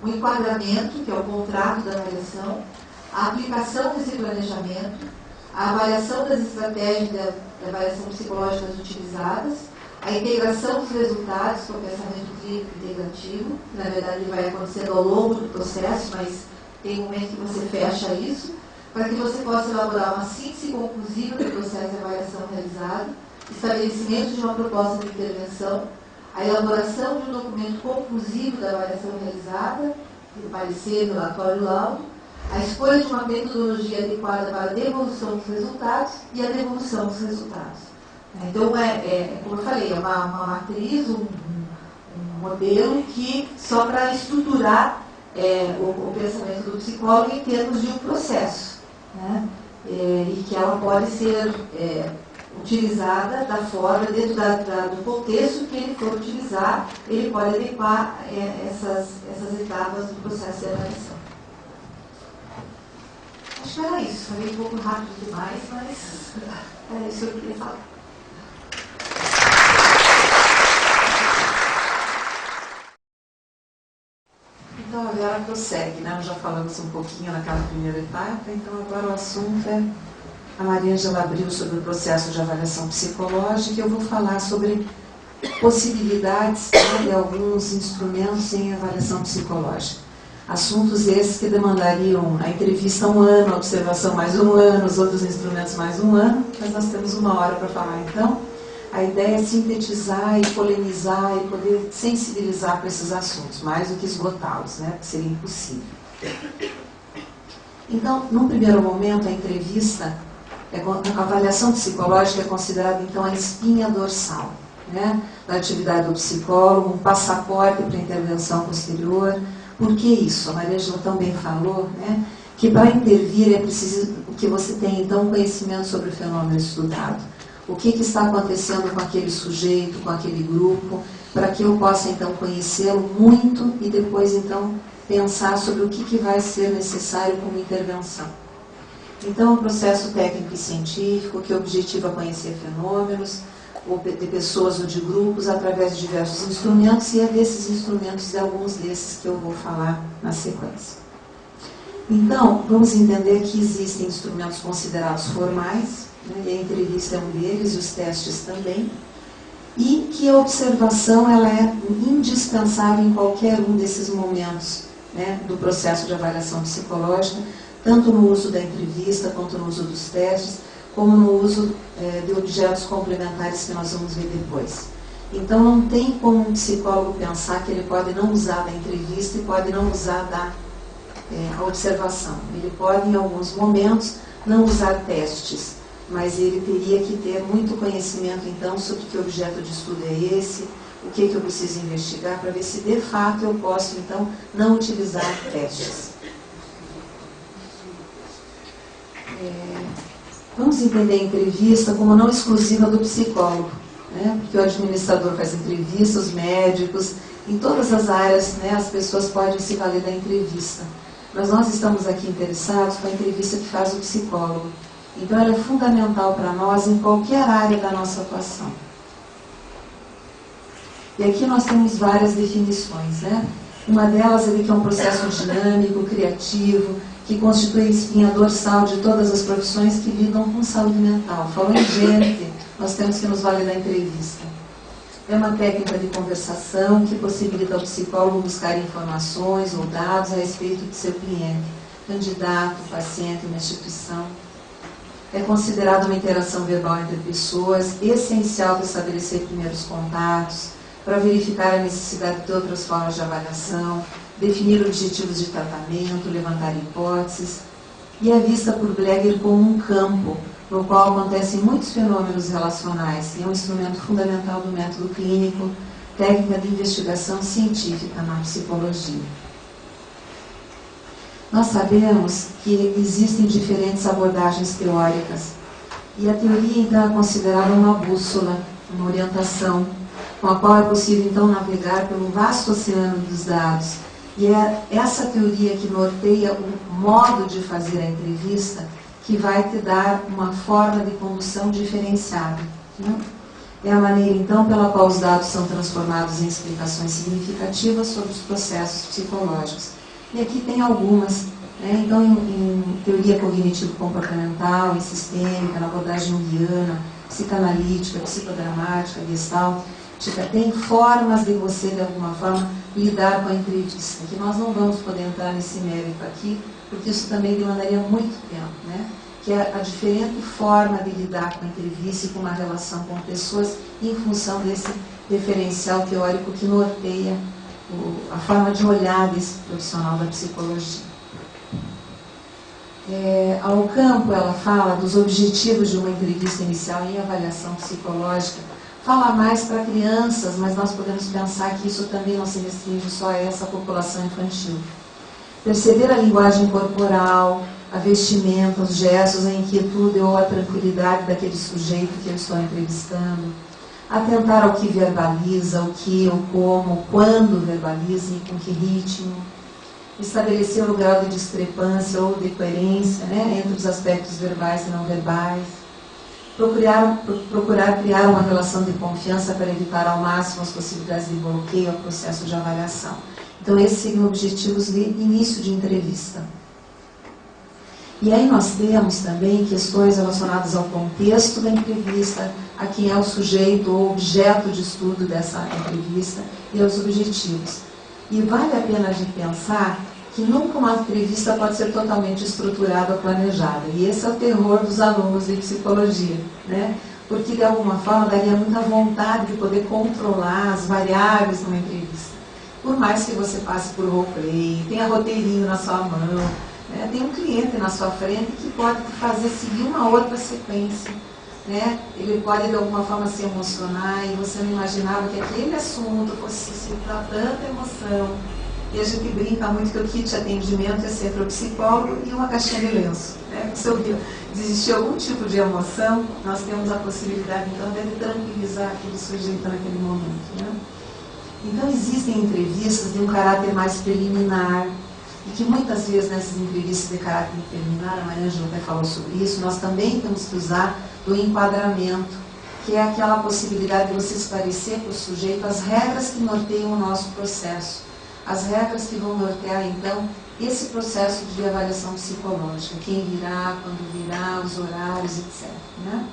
o enquadramento, que é o contrato da avaliação, a aplicação desse planejamento, a avaliação das estratégias da avaliação psicológica utilizadas, a integração dos resultados com o pensamento clínico integrativo, que na verdade ele vai acontecendo ao longo do processo, mas tem um momento que você fecha isso, para que você possa elaborar uma síntese conclusiva do processo de avaliação realizado, estabelecimento de uma proposta de intervenção, a elaboração de um documento conclusivo da avaliação realizada, o parecer, relatório e laudo, a escolha de uma metodologia adequada para a devolução dos resultados e a devolução dos resultados. Então, como eu falei, é uma matriz, um modelo que só para estruturar o pensamento do psicólogo em termos de um processo. né? E que ela pode ser utilizada da forma, dentro do contexto que ele for utilizar, ele pode adequar essas etapas do processo de avaliação. Acho que era isso, falei um pouco rápido demais, mas era isso que eu queria falar. Então agora prossegue, né? Nós já falamos um pouquinho naquela primeira etapa, então agora o assunto é, a Maria Ângela abriu sobre o processo de avaliação psicológica, e eu vou falar sobre possibilidades, né, de alguns instrumentos em avaliação psicológica. Assuntos esses que demandariam a entrevista 1 ano, a observação mais 1 ano, os outros instrumentos mais 1 ano, mas nós temos 1 hora para falar então. A ideia é sintetizar e polemizar e poder sensibilizar para esses assuntos, mais do que esgotá-los, né? Porque seria impossível. Então, num primeiro momento, a entrevista, a avaliação psicológica é considerada, então, a espinha dorsal, né, da atividade do psicólogo, um passaporte para a intervenção posterior. Por que isso? A Maria Ângela também falou, né, que para intervir é preciso que você tenha, então, conhecimento sobre o fenômeno estudado. O que está acontecendo com aquele sujeito, com aquele grupo, para que eu possa, então, conhecê-lo muito e depois, então, pensar sobre o que vai ser necessário como intervenção. Então, é um processo técnico e científico que objetiva conhecer fenômenos, ou de pessoas ou de grupos, através de diversos instrumentos, e é desses instrumentos, de alguns desses que eu vou falar na sequência. Então, vamos entender que existem instrumentos considerados formais, né, e a entrevista é um deles, e os testes também, e que a observação ela é indispensável em qualquer um desses momentos, né, do processo de avaliação psicológica, tanto no uso da entrevista, quanto no uso dos testes, como no uso de objetos complementares que nós vamos ver depois. Então, não tem como um psicólogo pensar que ele pode não usar da entrevista e pode não usar da observação. Ele pode, em alguns momentos, não usar testes, mas ele teria que ter muito conhecimento, então, sobre que objeto de estudo é esse, o que eu preciso investigar, para ver se, de fato, eu posso, então, não utilizar testes. Vamos entender a entrevista como não exclusiva do psicólogo, né? Porque o administrador faz entrevista, os médicos, em todas as áreas, né, as pessoas podem se valer da entrevista. Mas nós estamos aqui interessados com a entrevista que faz o psicólogo. Então, ela é fundamental para nós em qualquer área da nossa atuação. E aqui nós temos várias definições, né? Uma delas é que é um processo dinâmico, criativo, que constitui a espinha dorsal de todas as profissões que lidam com saúde mental. Falando em gente, nós temos que nos valer da entrevista. É uma técnica de conversação que possibilita ao psicólogo buscar informações ou dados a respeito de seu cliente, candidato, paciente, uma instituição. É considerada uma interação verbal entre pessoas, essencial para estabelecer primeiros contatos, para verificar a necessidade de outras formas de avaliação, definir objetivos de tratamento, levantar hipóteses, e é vista por Bleger como um campo no qual acontecem muitos fenômenos relacionais, e é um instrumento fundamental do método clínico, técnica de investigação científica na psicologia. Nós sabemos que existem diferentes abordagens teóricas, e a teoria, então, é considerada uma bússola, uma orientação, com a qual é possível, então, navegar pelo vasto oceano dos dados. E é essa teoria que norteia o modo de fazer a entrevista que vai te dar uma forma de condução diferenciada, né? É a maneira, então, pela qual os dados são transformados em explicações significativas sobre os processos psicológicos. E aqui tem algumas, né? Então, em teoria cognitivo-comportamental, em sistêmica, na abordagem junguiana, psicanalítica, psicodramática, gestalt, tem formas de você, de alguma forma, lidar com a entrevista, que nós não vamos poder entrar nesse mérito aqui, porque isso também demandaria muito tempo, né? Que é a diferente forma de lidar com a entrevista e com uma relação com pessoas em função desse referencial teórico que norteia a forma de olhar desse profissional da psicologia. Ao campo, ela fala dos objetivos de uma entrevista inicial em avaliação psicológica. Fala mais para crianças, mas nós podemos pensar que isso também não se restringe só a essa população infantil. Perceber a linguagem corporal, a vestimenta, os gestos, a inquietude ou a tranquilidade daquele sujeito que eu estou entrevistando, atentar ao que verbaliza, o que, o como, quando verbaliza e com que ritmo, estabelecer o grau de discrepância ou de coerência, né, entre os aspectos verbais e não verbais, procurar criar uma relação de confiança para evitar ao máximo as possibilidades de bloqueio ao processo de avaliação. Então, esses seriam objetivos de início de entrevista. E aí nós temos também questões relacionadas ao contexto da entrevista, a quem é o sujeito ou objeto de estudo dessa entrevista e aos objetivos. E vale a pena a gente pensar que nunca uma entrevista pode ser totalmente estruturada ou planejada. E esse é o terror dos alunos de psicologia, né? Porque de alguma forma daria muita vontade de poder controlar as variáveis numa entrevista. Por mais que você passe por roleplay, tenha roteirinho na sua mão, né? Tem um cliente na sua frente que pode te fazer seguir uma outra sequência, né? Ele pode de alguma forma se emocionar e você não imaginava que aquele assunto fosse suscitar tanta emoção. E a gente brinca muito que o kit de atendimento é sempre o psicólogo e uma caixinha de lenço, né? Se existir algum tipo de emoção, nós temos a possibilidade então de tranquilizar aquele sujeito naquele momento, né? Então existem entrevistas de um caráter mais preliminar, e que muitas vezes nessas entrevistas de caráter preliminar, a Maria Ângela até falou sobre isso, nós também temos que usar do enquadramento, que é aquela possibilidade de você esclarecer para o sujeito as regras que norteiam o nosso processo, as regras que vão nortear então esse processo de avaliação psicológica, quem virá, quando virá, os horários, etc. Né?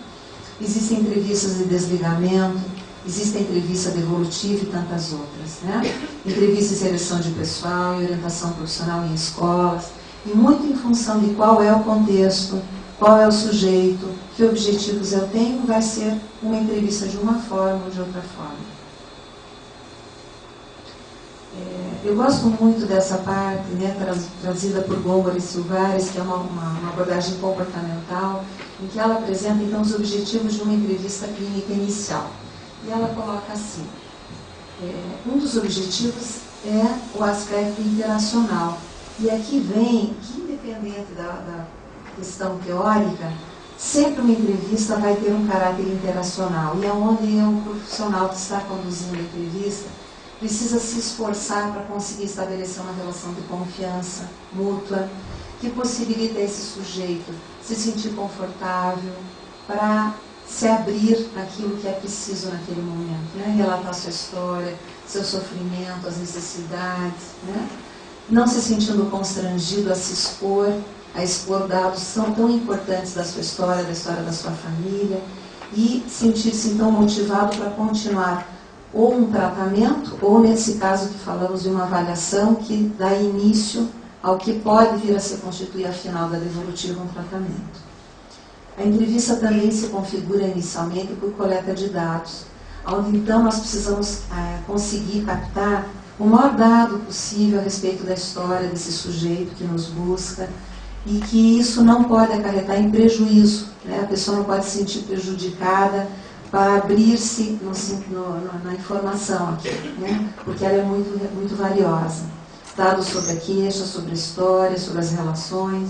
Existem entrevistas de desligamento, existe a entrevista devolutiva e tantas outras, né? Entrevista de seleção de pessoal e orientação profissional em escolas, e muito em função de qual é o contexto, qual é o sujeito, que objetivos eu tenho, vai ser uma entrevista de uma forma ou de outra forma. Eu gosto muito dessa parte, né, trazida por Gombrich e Silvares, que é uma abordagem comportamental, em que ela apresenta então os objetivos de uma entrevista clínica inicial. E ela coloca assim, um dos objetivos é o aspecto interacional. E aqui vem que, independente da questão teórica, sempre uma entrevista vai ter um caráter interacional. E é onde o profissional que está conduzindo a entrevista precisa se esforçar para conseguir estabelecer uma relação de confiança mútua, que possibilita a esse sujeito se sentir confortável para se abrir naquilo que é preciso naquele momento, né? Relatar sua história, seu sofrimento, as necessidades, né? Não se sentindo constrangido a se expor, a expor dados tão importantes da sua história, da história da sua família, e sentir-se então motivado para continuar ou um tratamento, ou nesse caso que falamos de uma avaliação que dá início ao que pode vir a se constituir a final da devolutiva um tratamento. A entrevista também se configura inicialmente por coleta de dados, onde então nós precisamos conseguir captar o maior dado possível a respeito da história desse sujeito que nos busca, e que isso não pode acarretar em prejuízo, né? A pessoa não pode se sentir prejudicada para abrir-se na informação aqui, né? Porque ela é muito valiosa. Dados sobre a queixa, sobre a história, sobre as relações.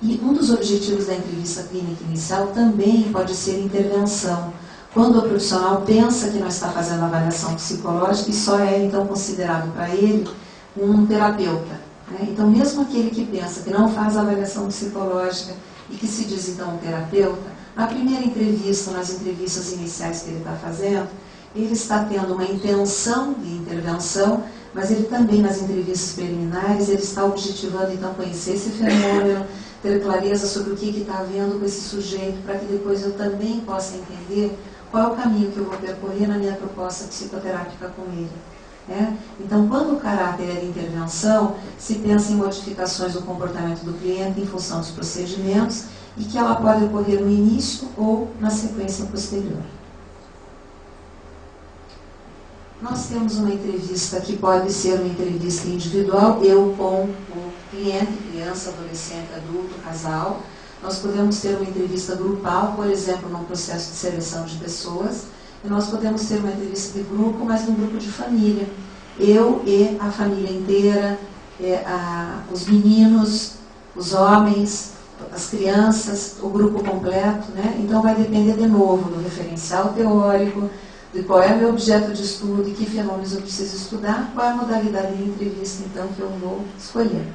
E um dos objetivos da entrevista clínica inicial também pode ser intervenção, quando o profissional pensa que não está fazendo avaliação psicológica e só é então considerado para ele um terapeuta, né? Então, mesmo aquele que pensa que não faz avaliação psicológica e que se diz então um terapeuta, na primeira entrevista, nas entrevistas iniciais que ele está fazendo, ele está tendo uma intenção de intervenção, mas ele também, nas entrevistas preliminares, ele está objetivando então conhecer esse fenômeno, ter clareza sobre o que está havendo com esse sujeito, para que depois eu também possa entender qual é o caminho que eu vou percorrer na minha proposta psicoterápica com ele. Né? Então, quando o caráter é de intervenção, se pensa em modificações do comportamento do cliente em função dos procedimentos, e que ela pode ocorrer no início ou na sequência posterior. Nós temos uma entrevista que pode ser uma entrevista individual, eu com o cliente, criança, adolescente, adulto, casal. Nós podemos ter uma entrevista grupal, por exemplo, num processo de seleção de pessoas, e nós podemos ter uma entrevista de grupo, mas num grupo de família. Eu e a família inteira, os meninos, os homens, as crianças, o grupo completo, né? Então vai depender de novo do referencial teórico, de qual é o meu objeto de estudo e que fenômenos eu preciso estudar, qual é a modalidade de entrevista, então, que eu vou escolher.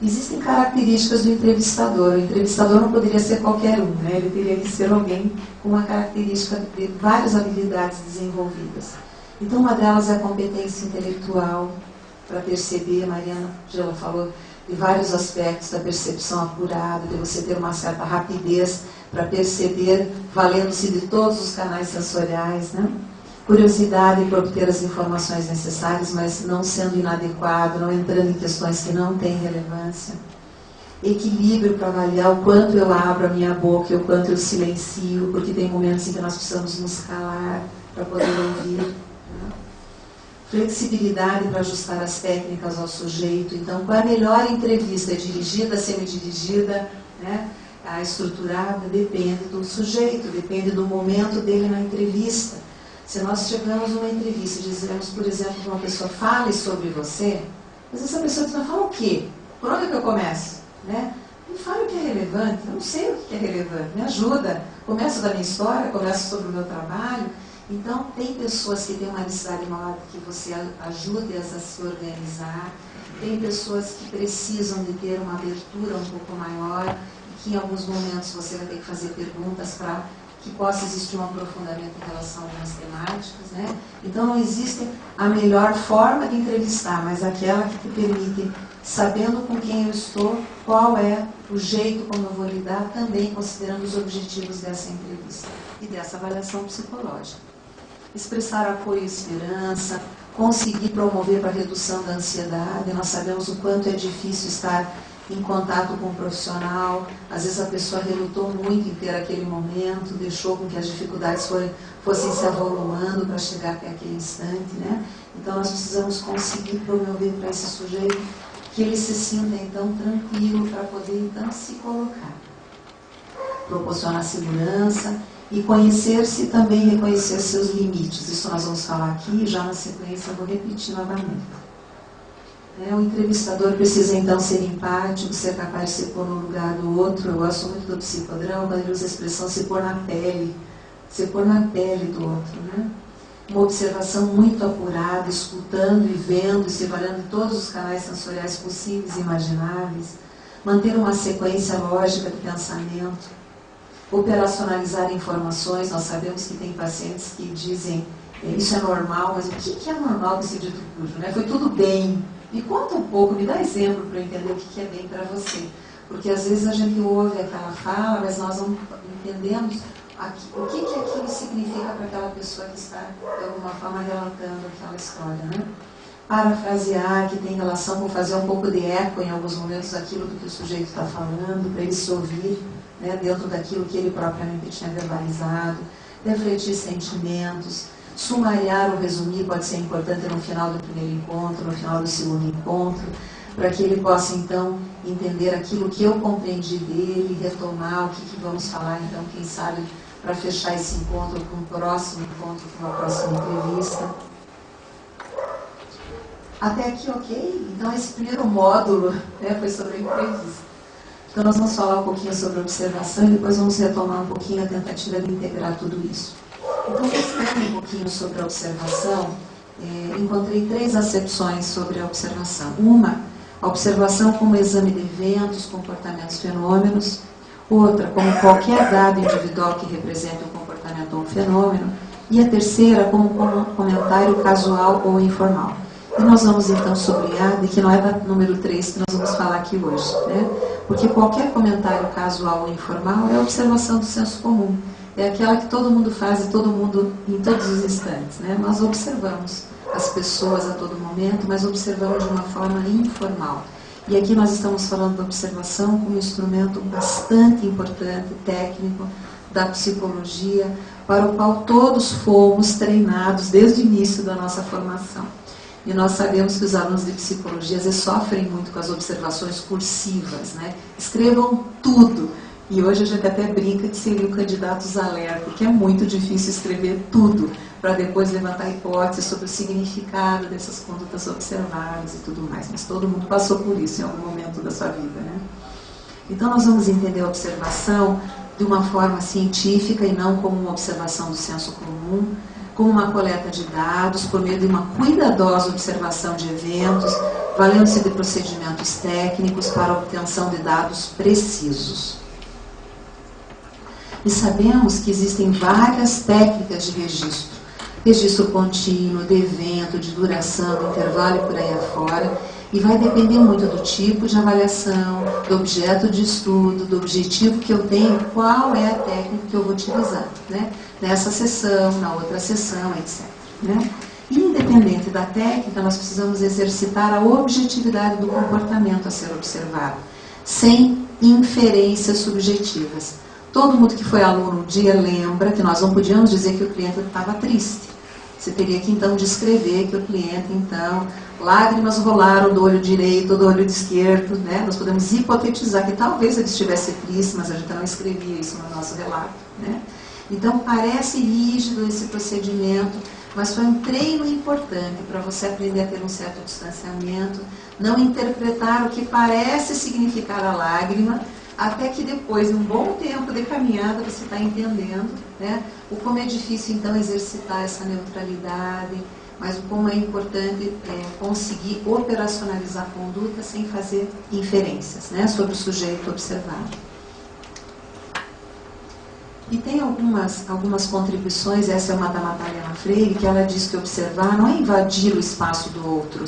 Existem características do entrevistador. O entrevistador não poderia ser qualquer um, né? Ele teria que ser alguém com uma característica de várias habilidades desenvolvidas. Então, uma delas é a competência intelectual, para perceber, a Mariana Gela falou, de vários aspectos da percepção apurada, de você ter uma certa rapidez para perceber, valendo-se de todos os canais sensoriais, né? Curiosidade para obter as informações necessárias, mas não sendo inadequado, não entrando em questões que não têm relevância. Equilíbrio para avaliar o quanto eu abro a minha boca e o quanto eu silencio, porque tem momentos em que nós precisamos nos calar para poder ouvir. Né? Flexibilidade para ajustar as técnicas ao sujeito. Então, qual é a melhor entrevista? É dirigida, semidirigida, né? A estruturada? Depende do sujeito, depende do momento dele na entrevista. Se nós chegamos numa entrevista e dizemos, por exemplo, que uma pessoa fale sobre você, mas essa pessoa diz, mas fala o quê? Por onde que eu começo? Né? Me fale o que é relevante, eu não sei o que é relevante, me ajuda. Começo da minha história, começo sobre o meu trabalho. Então, tem pessoas que têm uma necessidade maior que você ajude-as a se organizar. Tem pessoas que precisam de ter uma abertura um pouco maior, e que em alguns momentos você vai ter que fazer perguntas para que possa existir um aprofundamento em relação a algumas temáticas, né? Então, não existe a melhor forma de entrevistar, mas aquela que te permite, sabendo com quem eu estou, qual é o jeito como eu vou lidar, também considerando os objetivos dessa entrevista e dessa avaliação psicológica. Expressar apoio e esperança, conseguir promover para a redução da ansiedade. Nós sabemos o quanto é difícil estar em contato com o profissional, às vezes a pessoa relutou muito em ter aquele momento, deixou com que as dificuldades fossem se avolumando para chegar até aquele instante, né? Então nós precisamos conseguir promover para esse sujeito que ele se sinta então tranquilo para poder então se colocar. Proporcionar segurança e conhecer-se também reconhecer seus limites. Isso nós vamos falar aqui, já na sequência eu vou repetir novamente. O entrevistador precisa então ser empático, ser capaz de se pôr no lugar do outro. Eu gosto muito do psicodrama, quando ele usa a expressão se pôr na pele do outro, né? Uma observação muito apurada, escutando e vendo, e se valendo de todos os canais sensoriais possíveis e imagináveis. Manter uma sequência lógica de pensamento. Operacionalizar informações. Nós sabemos que tem pacientes que dizem isso é normal, mas o que é normal desse dito cujo? Né? Foi tudo bem. Me conta um pouco, me dá exemplo para eu entender o que é bem para você. Porque às vezes a gente ouve aquela fala, mas nós não entendemos o que aquilo significa para aquela pessoa que está, de alguma forma, relatando aquela história. Né? Parafrasear, que tem relação com fazer um pouco de eco em alguns momentos daquilo que o sujeito está falando, para ele se ouvir, né, dentro daquilo que ele propriamente tinha verbalizado. Refletir sentimentos. Sumariar ou resumir pode ser importante no final do primeiro encontro, no final do segundo encontro, para que ele possa, então, entender aquilo que eu compreendi dele, retomar o que vamos falar, então, quem sabe, para fechar esse encontro com um próximo encontro, com uma próxima entrevista. Até aqui, ok? Então, esse primeiro módulo, né, foi sobre a entrevista. Então, nós vamos falar um pouquinho sobre a observação e depois vamos retomar um pouquinho a tentativa de integrar tudo isso. Então, pesquisando um pouquinho sobre a observação, encontrei 3 acepções sobre a observação. Uma, a observação como exame de eventos, comportamentos, fenômenos. Outra, como qualquer dado individual que represente um comportamento ou um fenômeno. E a terceira, como um comentário casual ou informal. E nós vamos então sublinhar de que não é da número 3 que nós vamos falar aqui hoje, né? Porque qualquer comentário casual ou informal é a observação do senso comum. É aquela que todo mundo faz e todo mundo, em todos os instantes, né? Nós observamos as pessoas a todo momento, mas observamos de uma forma informal. E aqui nós estamos falando da observação como instrumento bastante importante, técnico, da psicologia, para o qual todos fomos treinados desde o início da nossa formação. E nós sabemos que os alunos de psicologia às vezes sofrem muito com as observações cursivas, né? Escrevam tudo. E hoje a gente até brinca que seria o candidato Zaler, porque é muito difícil escrever tudo, para depois levantar hipóteses sobre o significado dessas condutas observadas e tudo mais. Mas todo mundo passou por isso em algum momento da sua vida, né? Então nós vamos entender a observação de uma forma científica e não como uma observação do senso comum, como uma coleta de dados por meio de uma cuidadosa observação de eventos, valendo-se de procedimentos técnicos para a obtenção de dados precisos. E sabemos que existem várias técnicas de registro. Registro contínuo, de evento, de duração, de intervalo e por aí afora. E vai depender muito do tipo de avaliação, do objeto de estudo, do objetivo que eu tenho, qual é a técnica que eu vou utilizar, né? Nessa sessão, na outra sessão, etc. Né? E independente da técnica, nós precisamos exercitar a objetividade do comportamento a ser observado, sem inferências subjetivas. Todo mundo que foi aluno um dia lembra que nós não podíamos dizer que o cliente estava triste. Você teria que então descrever que o cliente, então, lágrimas rolaram do olho direito ou do olho esquerdo, né? Nós podemos hipotetizar que talvez ele estivesse triste, mas a gente não escrevia isso no nosso relato, né? Então parece rígido esse procedimento, mas foi um treino importante para você aprender a ter um certo distanciamento, não interpretar o que parece significar a lágrima, até que depois, em um bom tempo de caminhada, você está entendendo, né, o como é difícil, então, exercitar essa neutralidade, mas o como é importante conseguir operacionalizar a conduta sem fazer inferências, né, sobre o sujeito observado. E tem algumas contribuições, essa é uma da Madalena Freire, que ela diz que observar não é invadir o espaço do outro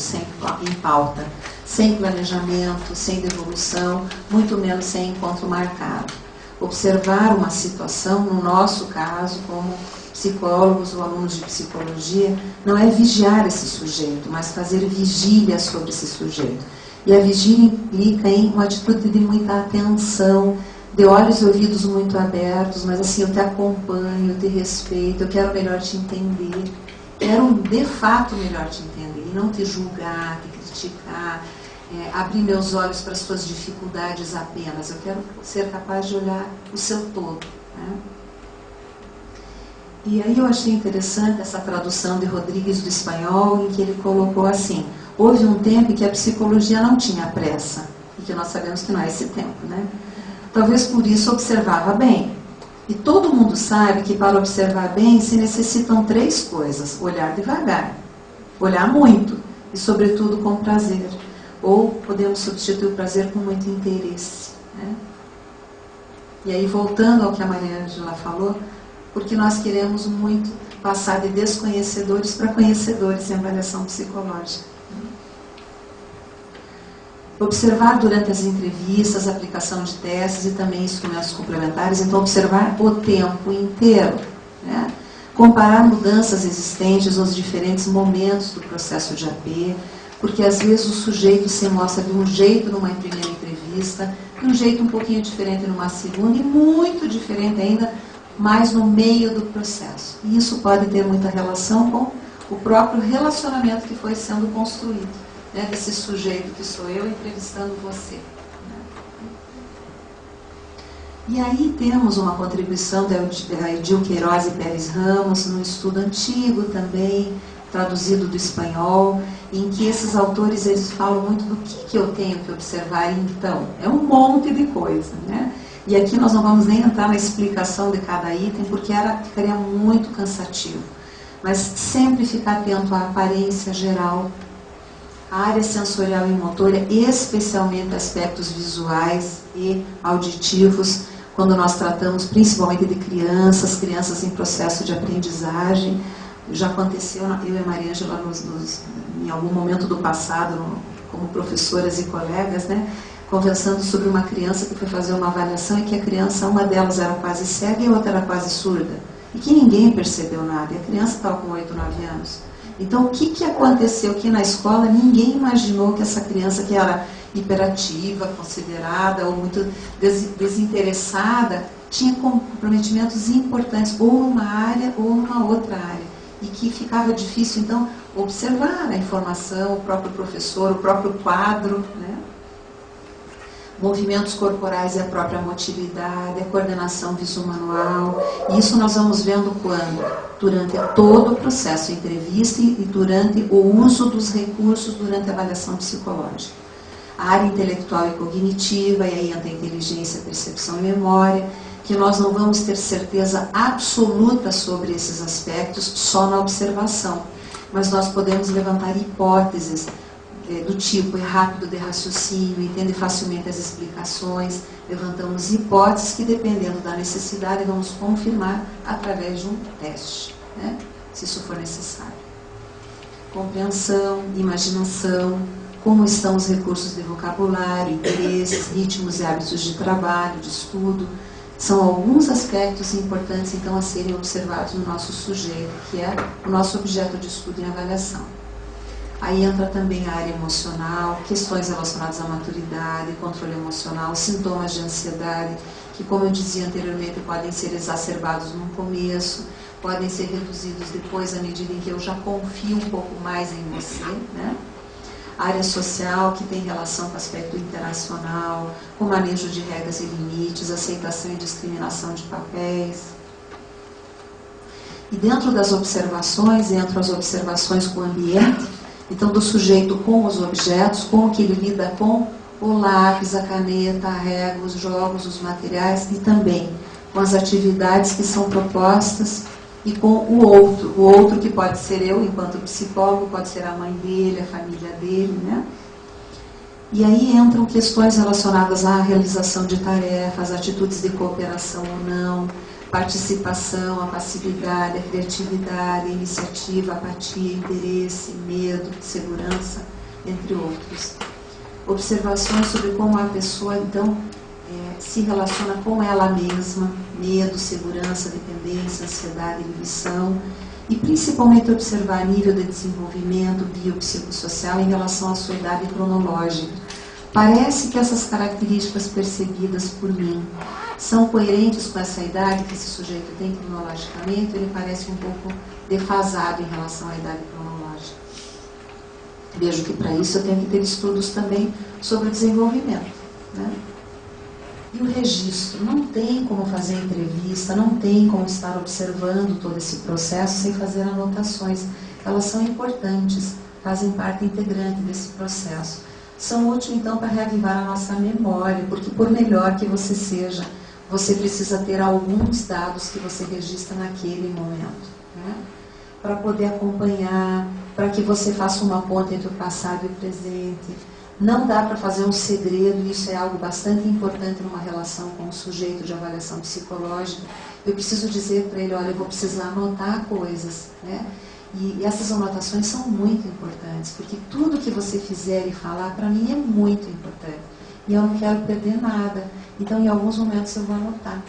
em pauta, sem planejamento, sem devolução, muito menos sem encontro marcado. Observar uma situação, no nosso caso, como psicólogos ou alunos de psicologia, não é vigiar esse sujeito, mas fazer vigília sobre esse sujeito. E a vigília implica em uma atitude de muita atenção, de olhos e ouvidos muito abertos, mas assim, eu te acompanho, eu te respeito, eu quero melhor te entender, quero de fato melhor te entender, e não te julgar, te criticar, abrir meus olhos para as suas dificuldades apenas, eu quero ser capaz de olhar o seu todo, né? E aí eu achei interessante essa tradução de Rodrigues do espanhol, em que ele colocou assim: houve um tempo em que a psicologia não tinha pressa, e que nós sabemos que não é esse tempo, né? Talvez por isso observava bem. E todo mundo sabe que para observar bem se necessitam 3 coisas: olhar devagar, olhar muito e, sobretudo, com prazer. Ou podemos substituir o prazer com muito interesse, né? E aí, voltando ao que a Maria Ângela falou, porque nós queremos muito passar de desconhecedores para conhecedores em avaliação psicológica. Observar durante as entrevistas, aplicação de testes e também instrumentos complementares, então observar o tempo inteiro, né? Comparar mudanças existentes nos diferentes momentos do processo de AP, porque às vezes o sujeito se mostra de um jeito numa primeira entrevista, de um jeito um pouquinho diferente numa segunda e muito diferente ainda mais no meio do processo. E isso pode ter muita relação com o próprio relacionamento que foi sendo construído, né, desse sujeito que sou eu entrevistando você. E aí temos uma contribuição da Edil Queiroz e Pérez Ramos, num estudo antigo também, traduzido do espanhol, em que esses autores eles falam muito do que eu tenho que observar. Então, é um monte de coisa, né? E aqui nós não vamos nem entrar na explicação de cada item, porque ficaria muito cansativo. Mas sempre ficar atento à aparência geral, à área sensorial e motora, especialmente aspectos visuais e auditivos, quando nós tratamos principalmente de crianças em processo de aprendizagem. Já aconteceu, eu e a Maria Ângela, em algum momento do passado, como professoras e colegas, né, conversando sobre uma criança que foi fazer uma avaliação e que a criança, uma delas era quase cega e a outra era quase surda. E que ninguém percebeu nada. E a criança estava com 8, 9 anos. Então, o que aconteceu aqui na escola? Ninguém imaginou que essa criança, que era hiperativa, considerada, ou muito desinteressada, tinha comprometimentos importantes, ou numa área ou numa outra área. E que ficava difícil, então, observar a informação, o próprio professor, o próprio quadro, né? movimentos corporais e a própria motilidade, a coordenação visomanual. E isso nós vamos vendo quando? Durante todo o processo de entrevista e durante o uso dos recursos durante a avaliação psicológica. A área intelectual e cognitiva, e aí entra a inteligência, percepção e memória, que nós não vamos ter certeza absoluta sobre esses aspectos só na observação, mas nós podemos levantar hipóteses do tipo, é rápido de raciocínio, entende facilmente as explicações, levantamos hipóteses que, dependendo da necessidade, vamos confirmar através de um teste, né? Se isso for necessário. Compreensão, imaginação, como estão os recursos de vocabulário, interesses, ritmos e hábitos de trabalho, de estudo, são alguns aspectos importantes, então, a serem observados no nosso sujeito, que é o nosso objeto de estudo e avaliação. Aí entra também a área emocional, questões relacionadas à maturidade, controle emocional, sintomas de ansiedade, que, como eu dizia anteriormente, podem ser exacerbados no começo, podem ser reduzidos depois, à medida em que eu já confio um pouco mais em você, né? A área social, que tem relação com o aspecto interacional, com manejo de regras e limites, aceitação e discriminação de papéis. E dentro das observações, entram as observações com o ambiente, então do sujeito com os objetos, como que ele lida com o lápis, a caneta, a régua, os jogos, os materiais, e também com as atividades que são propostas, e com o outro que pode ser eu enquanto psicólogo, pode ser a mãe dele, a família dele, né? E aí entram questões relacionadas à realização de tarefas, atitudes de cooperação ou não, participação, a passividade, a criatividade, a iniciativa, a apatia, interesse, medo, segurança, entre outros. Observações sobre como a pessoa, então, se relaciona com ela mesma, medo, segurança, dependência, ansiedade, inibição, e principalmente observar nível de desenvolvimento biopsicossocial em relação à sua idade cronológica. Parece que essas características percebidas por mim são coerentes com essa idade que esse sujeito tem cronologicamente, ele parece um pouco defasado em relação à idade cronológica. Vejo que para isso eu tenho que ter estudos também sobre o desenvolvimento, né? E o registro, não tem como fazer entrevista, não tem como estar observando todo esse processo sem fazer anotações. Elas são importantes, fazem parte integrante desse processo. São úteis, então, para reavivar a nossa memória, porque por melhor que você seja, você precisa ter alguns dados que você registra naquele momento, né? Para poder acompanhar, para que você faça uma ponte entre o passado e o presente. Não dá para fazer um segredo, e isso é algo bastante importante numa relação com o sujeito de avaliação psicológica. Eu preciso dizer para ele, olha, eu vou precisar anotar coisas, né? E essas anotações são muito importantes, porque tudo que você fizer e falar, para mim, é muito importante. E eu não quero perder nada. Então, em alguns momentos, eu vou anotar,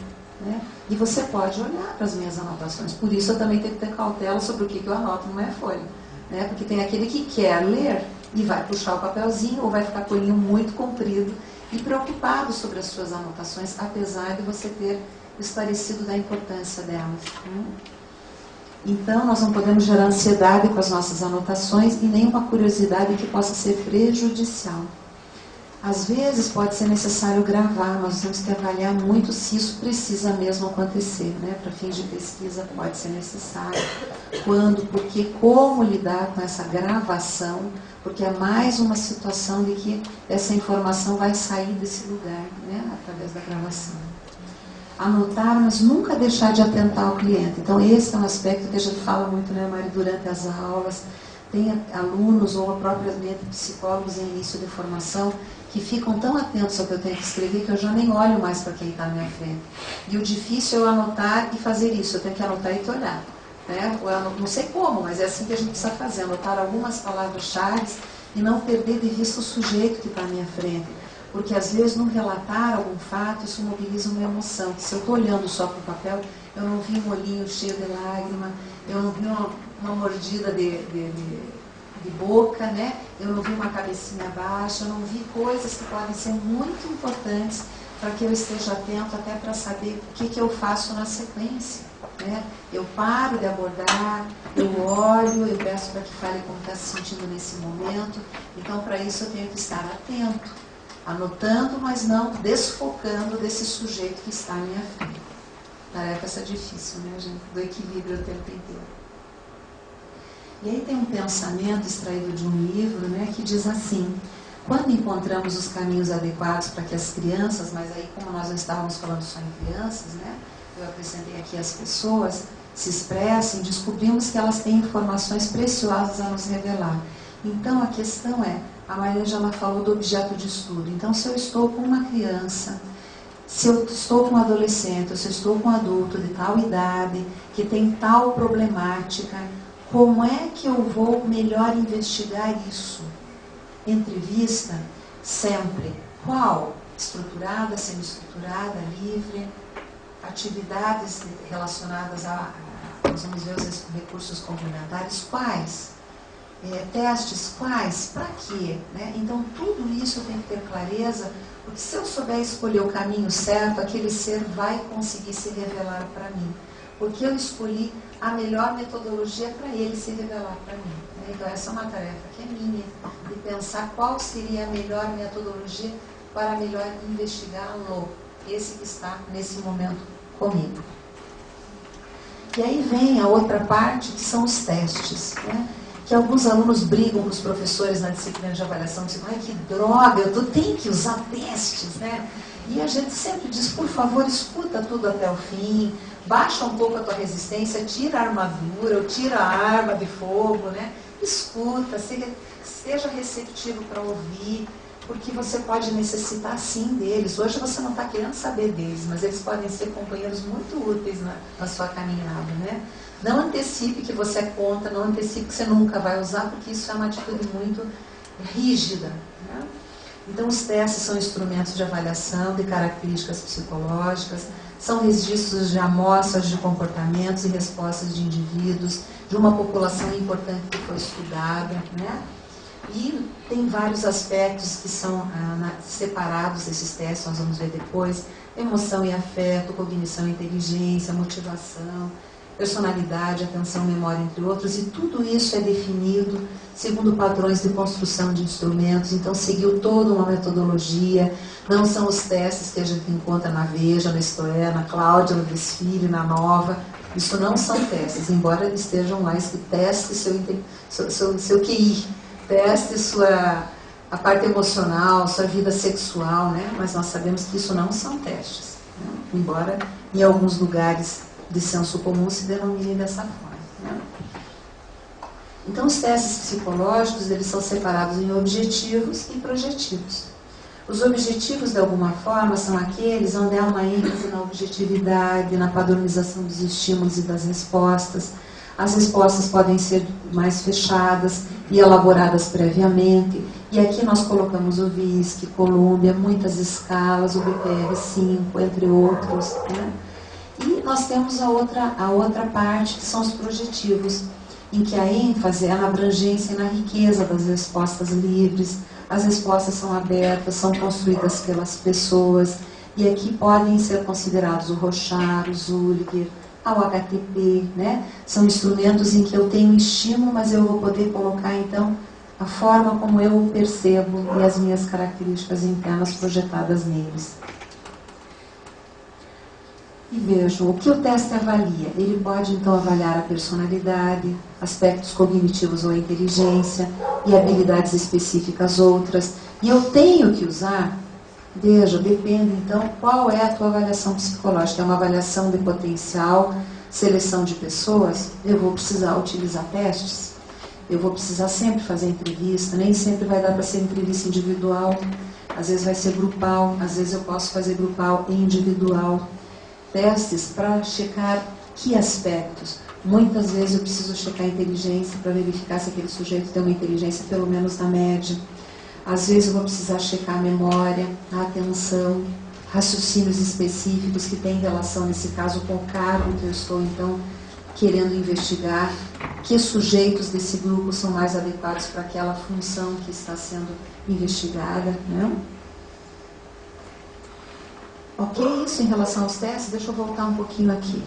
né? E você pode olhar para as minhas anotações. Por isso, eu também tenho que ter cautela sobre o que eu anoto numa folha, né? Porque tem aquele que quer ler e vai puxar o papelzinho ou vai ficar com o olhinho muito comprido e preocupado sobre as suas anotações, apesar de você ter esclarecido da importância delas, né? Então, nós não podemos gerar ansiedade com as nossas anotações e nem uma curiosidade que possa ser prejudicial. Às vezes pode ser necessário gravar, nós temos que avaliar muito se isso precisa mesmo acontecer, né? Para fins de pesquisa pode ser necessário. Quando, porque, como lidar com essa gravação, porque é mais uma situação de que essa informação vai sair desse lugar, né? Através da gravação. Anotar, mas nunca deixar de atentar ao cliente. Então, esse é um aspecto que a gente fala muito, né, Mari, durante as aulas. Tem alunos ou propriamente psicólogos em início de formação que ficam tão atentos ao que eu tenho que escrever que eu já nem olho mais para quem está na minha frente. E o difícil é eu anotar e fazer isso. Eu tenho que anotar e te olhar, né? Não sei como, mas é assim que a gente precisa fazer. Anotar algumas palavras-chave e não perder de vista o sujeito que está à minha frente. Porque às vezes, no relatar algum fato, isso mobiliza uma emoção. Que se eu estou olhando só para o papel, eu não vi um olhinho cheio de lágrima, eu não vi uma mordida de boca, né? Eu não vi uma cabecinha baixa, eu não vi coisas que podem ser muito importantes para que eu esteja atento até para saber o que eu faço na sequência, né? Eu paro de abordar, eu olho, eu peço para que fale como está se sentindo nesse momento. Então, para isso, eu tenho que estar atento. anotando, mas não desfocando desse sujeito que está à minha frente. Tarefa essa difícil, né, gente? Do equilíbrio o tempo inteiro. E aí tem um pensamento extraído de um livro, né, que diz assim: quando encontramos os caminhos adequados para que as crianças, mas aí como nós não estávamos falando só em crianças, né, eu acrescentei aqui as pessoas, se expressem, descobrimos que elas têm informações preciosas a nos revelar. Então a questão é, a Maria já falou do objeto de estudo. Então, se eu estou com uma criança, se eu estou com um adolescente, se eu estou com um adulto de tal idade, que tem tal problemática, como é que eu vou melhor investigar isso? Entrevista, sempre. Qual? Estruturada, semi-estruturada, livre? Atividades relacionadas nós vamos ver os recursos complementares, quais? Testes, quais? Para quê? Né? Então, tudo isso eu tenho que ter clareza, porque se eu souber escolher o caminho certo, aquele ser vai conseguir se revelar para mim. Porque eu escolhi a melhor metodologia para ele se revelar para mim. Né? Então, essa é uma tarefa que é minha, de pensar qual seria a melhor metodologia para melhor investigá-lo, esse que está nesse momento comigo. E aí vem a outra parte, que são os testes, né? Que alguns alunos brigam com os professores na disciplina de avaliação, dizem, ai que droga, eu tenho que usar testes, né? E a gente sempre diz, por favor, escuta tudo até o fim, baixa um pouco a tua resistência, tira a armadura, ou tira a arma de fogo, né? Escuta, seja receptivo para ouvir, porque você pode necessitar sim deles. Hoje você não está querendo saber deles, mas eles podem ser companheiros muito úteis na sua caminhada, né? Não antecipe que você é contra, não antecipe que você nunca vai usar, porque isso é uma atitude muito rígida, né? Então, os testes são instrumentos de avaliação de características psicológicas, são registros de amostras de comportamentos e respostas de indivíduos, de uma população importante que foi estudada, né? E tem vários aspectos que são separados desses testes, nós vamos ver depois: emoção e afeto, cognição e inteligência, motivação, personalidade, atenção, memória, entre outros, e tudo isso é definido segundo padrões de construção de instrumentos. Então, seguiu toda uma metodologia. Não são os testes que a gente encontra na Veja, na Istoé, na Cláudia, no Desfile, na Nova. Isso não são testes, embora eles estejam lá, que teste seu QI, teste a parte emocional, sua vida sexual, né? Mas nós sabemos que isso não são testes, né? Embora em alguns lugares de senso comum se denomine dessa forma, né? Então, os testes psicológicos, eles são separados em objetivos e projetivos. Os objetivos, de alguma forma, são aqueles onde há uma ênfase na objetividade, na padronização dos estímulos e das respostas. As respostas podem ser mais fechadas e elaboradas previamente. E aqui nós colocamos o VISC, Columbia, muitas escalas, o BPR-5, entre outros, né? E nós temos a outra parte, que são os projetivos, em que a ênfase é na abrangência e na riqueza das respostas livres. As respostas são abertas, são construídas pelas pessoas, e aqui podem ser considerados o Rorschach, o Zurcher, a OHTP, né? São instrumentos em que eu tenho estímulo, mas eu vou poder colocar, então, a forma como eu o percebo e as minhas características internas projetadas neles. E vejam, o que o teste avalia? Ele pode, então, avaliar a personalidade, aspectos cognitivos ou a inteligência, e habilidades específicas outras. E eu tenho que usar, veja, depende, então, qual é a tua avaliação psicológica. É uma avaliação de potencial, seleção de pessoas? Eu vou precisar utilizar testes? Eu vou precisar sempre fazer entrevista? Nem sempre vai dar para ser entrevista individual. Às vezes vai ser grupal, às vezes eu posso fazer grupal e individual. Testes para checar que aspectos? Muitas vezes eu preciso checar a inteligência para verificar se aquele sujeito tem uma inteligência pelo menos na média. Às vezes eu vou precisar checar a memória, a atenção, raciocínios específicos que têm relação, nesse caso, com o cargo que eu estou, então, querendo investigar. Que sujeitos desse grupo são mais adequados para aquela função que está sendo investigada, né? Ok? Isso em relação aos testes. Deixa eu voltar um pouquinho aqui.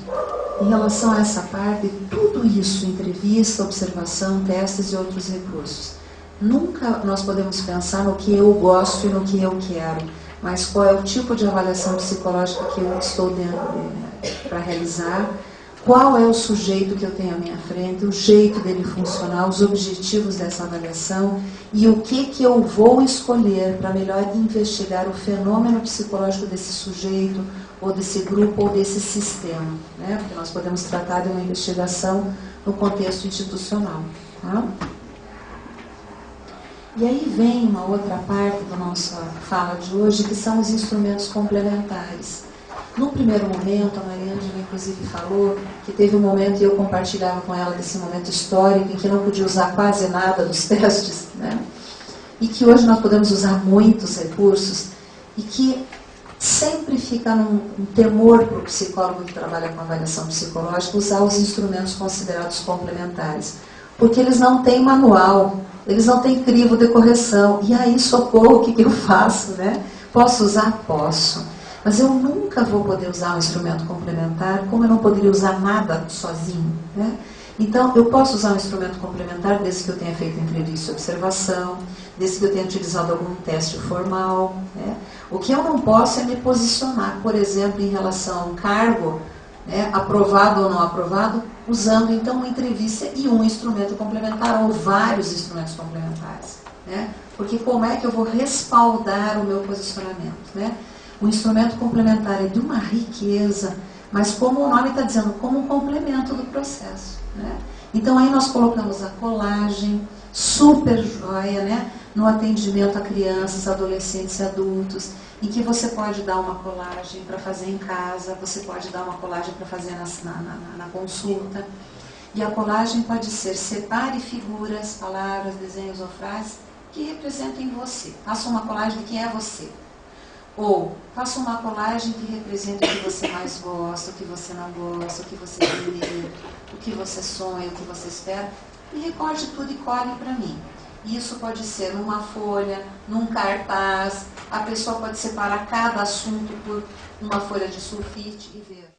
Em relação a essa parte, tudo isso, entrevista, observação, testes e outros recursos. Nunca nós podemos pensar no que eu gosto e no que eu quero, mas qual é o tipo de avaliação psicológica que eu estou para realizar, qual é o sujeito que eu tenho à minha frente, o jeito dele funcionar, os objetivos dessa avaliação e o que eu vou escolher para melhor investigar o fenômeno psicológico desse sujeito, ou desse grupo, ou desse sistema, né? Porque nós podemos tratar de uma investigação no contexto institucional. Tá? E aí vem uma outra parte da nossa fala de hoje, que são os instrumentos complementares. No primeiro momento, a Mariângela inclusive falou que teve um momento, e eu compartilhava com ela desse momento histórico, em que não podia usar quase nada dos testes, né? E que hoje nós podemos usar muitos recursos, e que sempre fica um temor para o psicólogo que trabalha com avaliação psicológica usar os instrumentos considerados complementares, porque eles não têm manual, eles não têm crivo de correção. E aí, socorro, o que eu faço, né? Posso usar? Posso. Mas eu nunca vou poder usar um instrumento complementar, como eu não poderia usar nada sozinho, né? Então, eu posso usar um instrumento complementar desde que eu tenha feito entrevista e observação, desde que eu tenha utilizado algum teste formal, né? O que eu não posso é me posicionar, por exemplo, em relação a um cargo, né, aprovado ou não aprovado, usando então uma entrevista e um instrumento complementar, ou vários instrumentos complementares, né? Porque como é que eu vou respaldar o meu posicionamento, né? O instrumento complementar é de uma riqueza, mas como o nome está dizendo, como um complemento do processo, né? Então aí nós colocamos a colagem, super joia, né? No atendimento a crianças, adolescentes e adultos, em que você pode dar uma colagem para fazer em casa, você pode dar uma colagem para fazer na consulta. E a colagem pode ser: separe figuras, palavras, desenhos ou frases que representem você. Faça uma colagem de quem é você. Ou faça uma colagem que represente o que você mais gosta, o que você não gosta, o que você tem medo, o que você sonha, o que você espera. E recorte tudo e colhe para mim. Isso pode ser numa folha, num cartaz. A pessoa pode separar cada assunto por uma folha de sulfite e ver.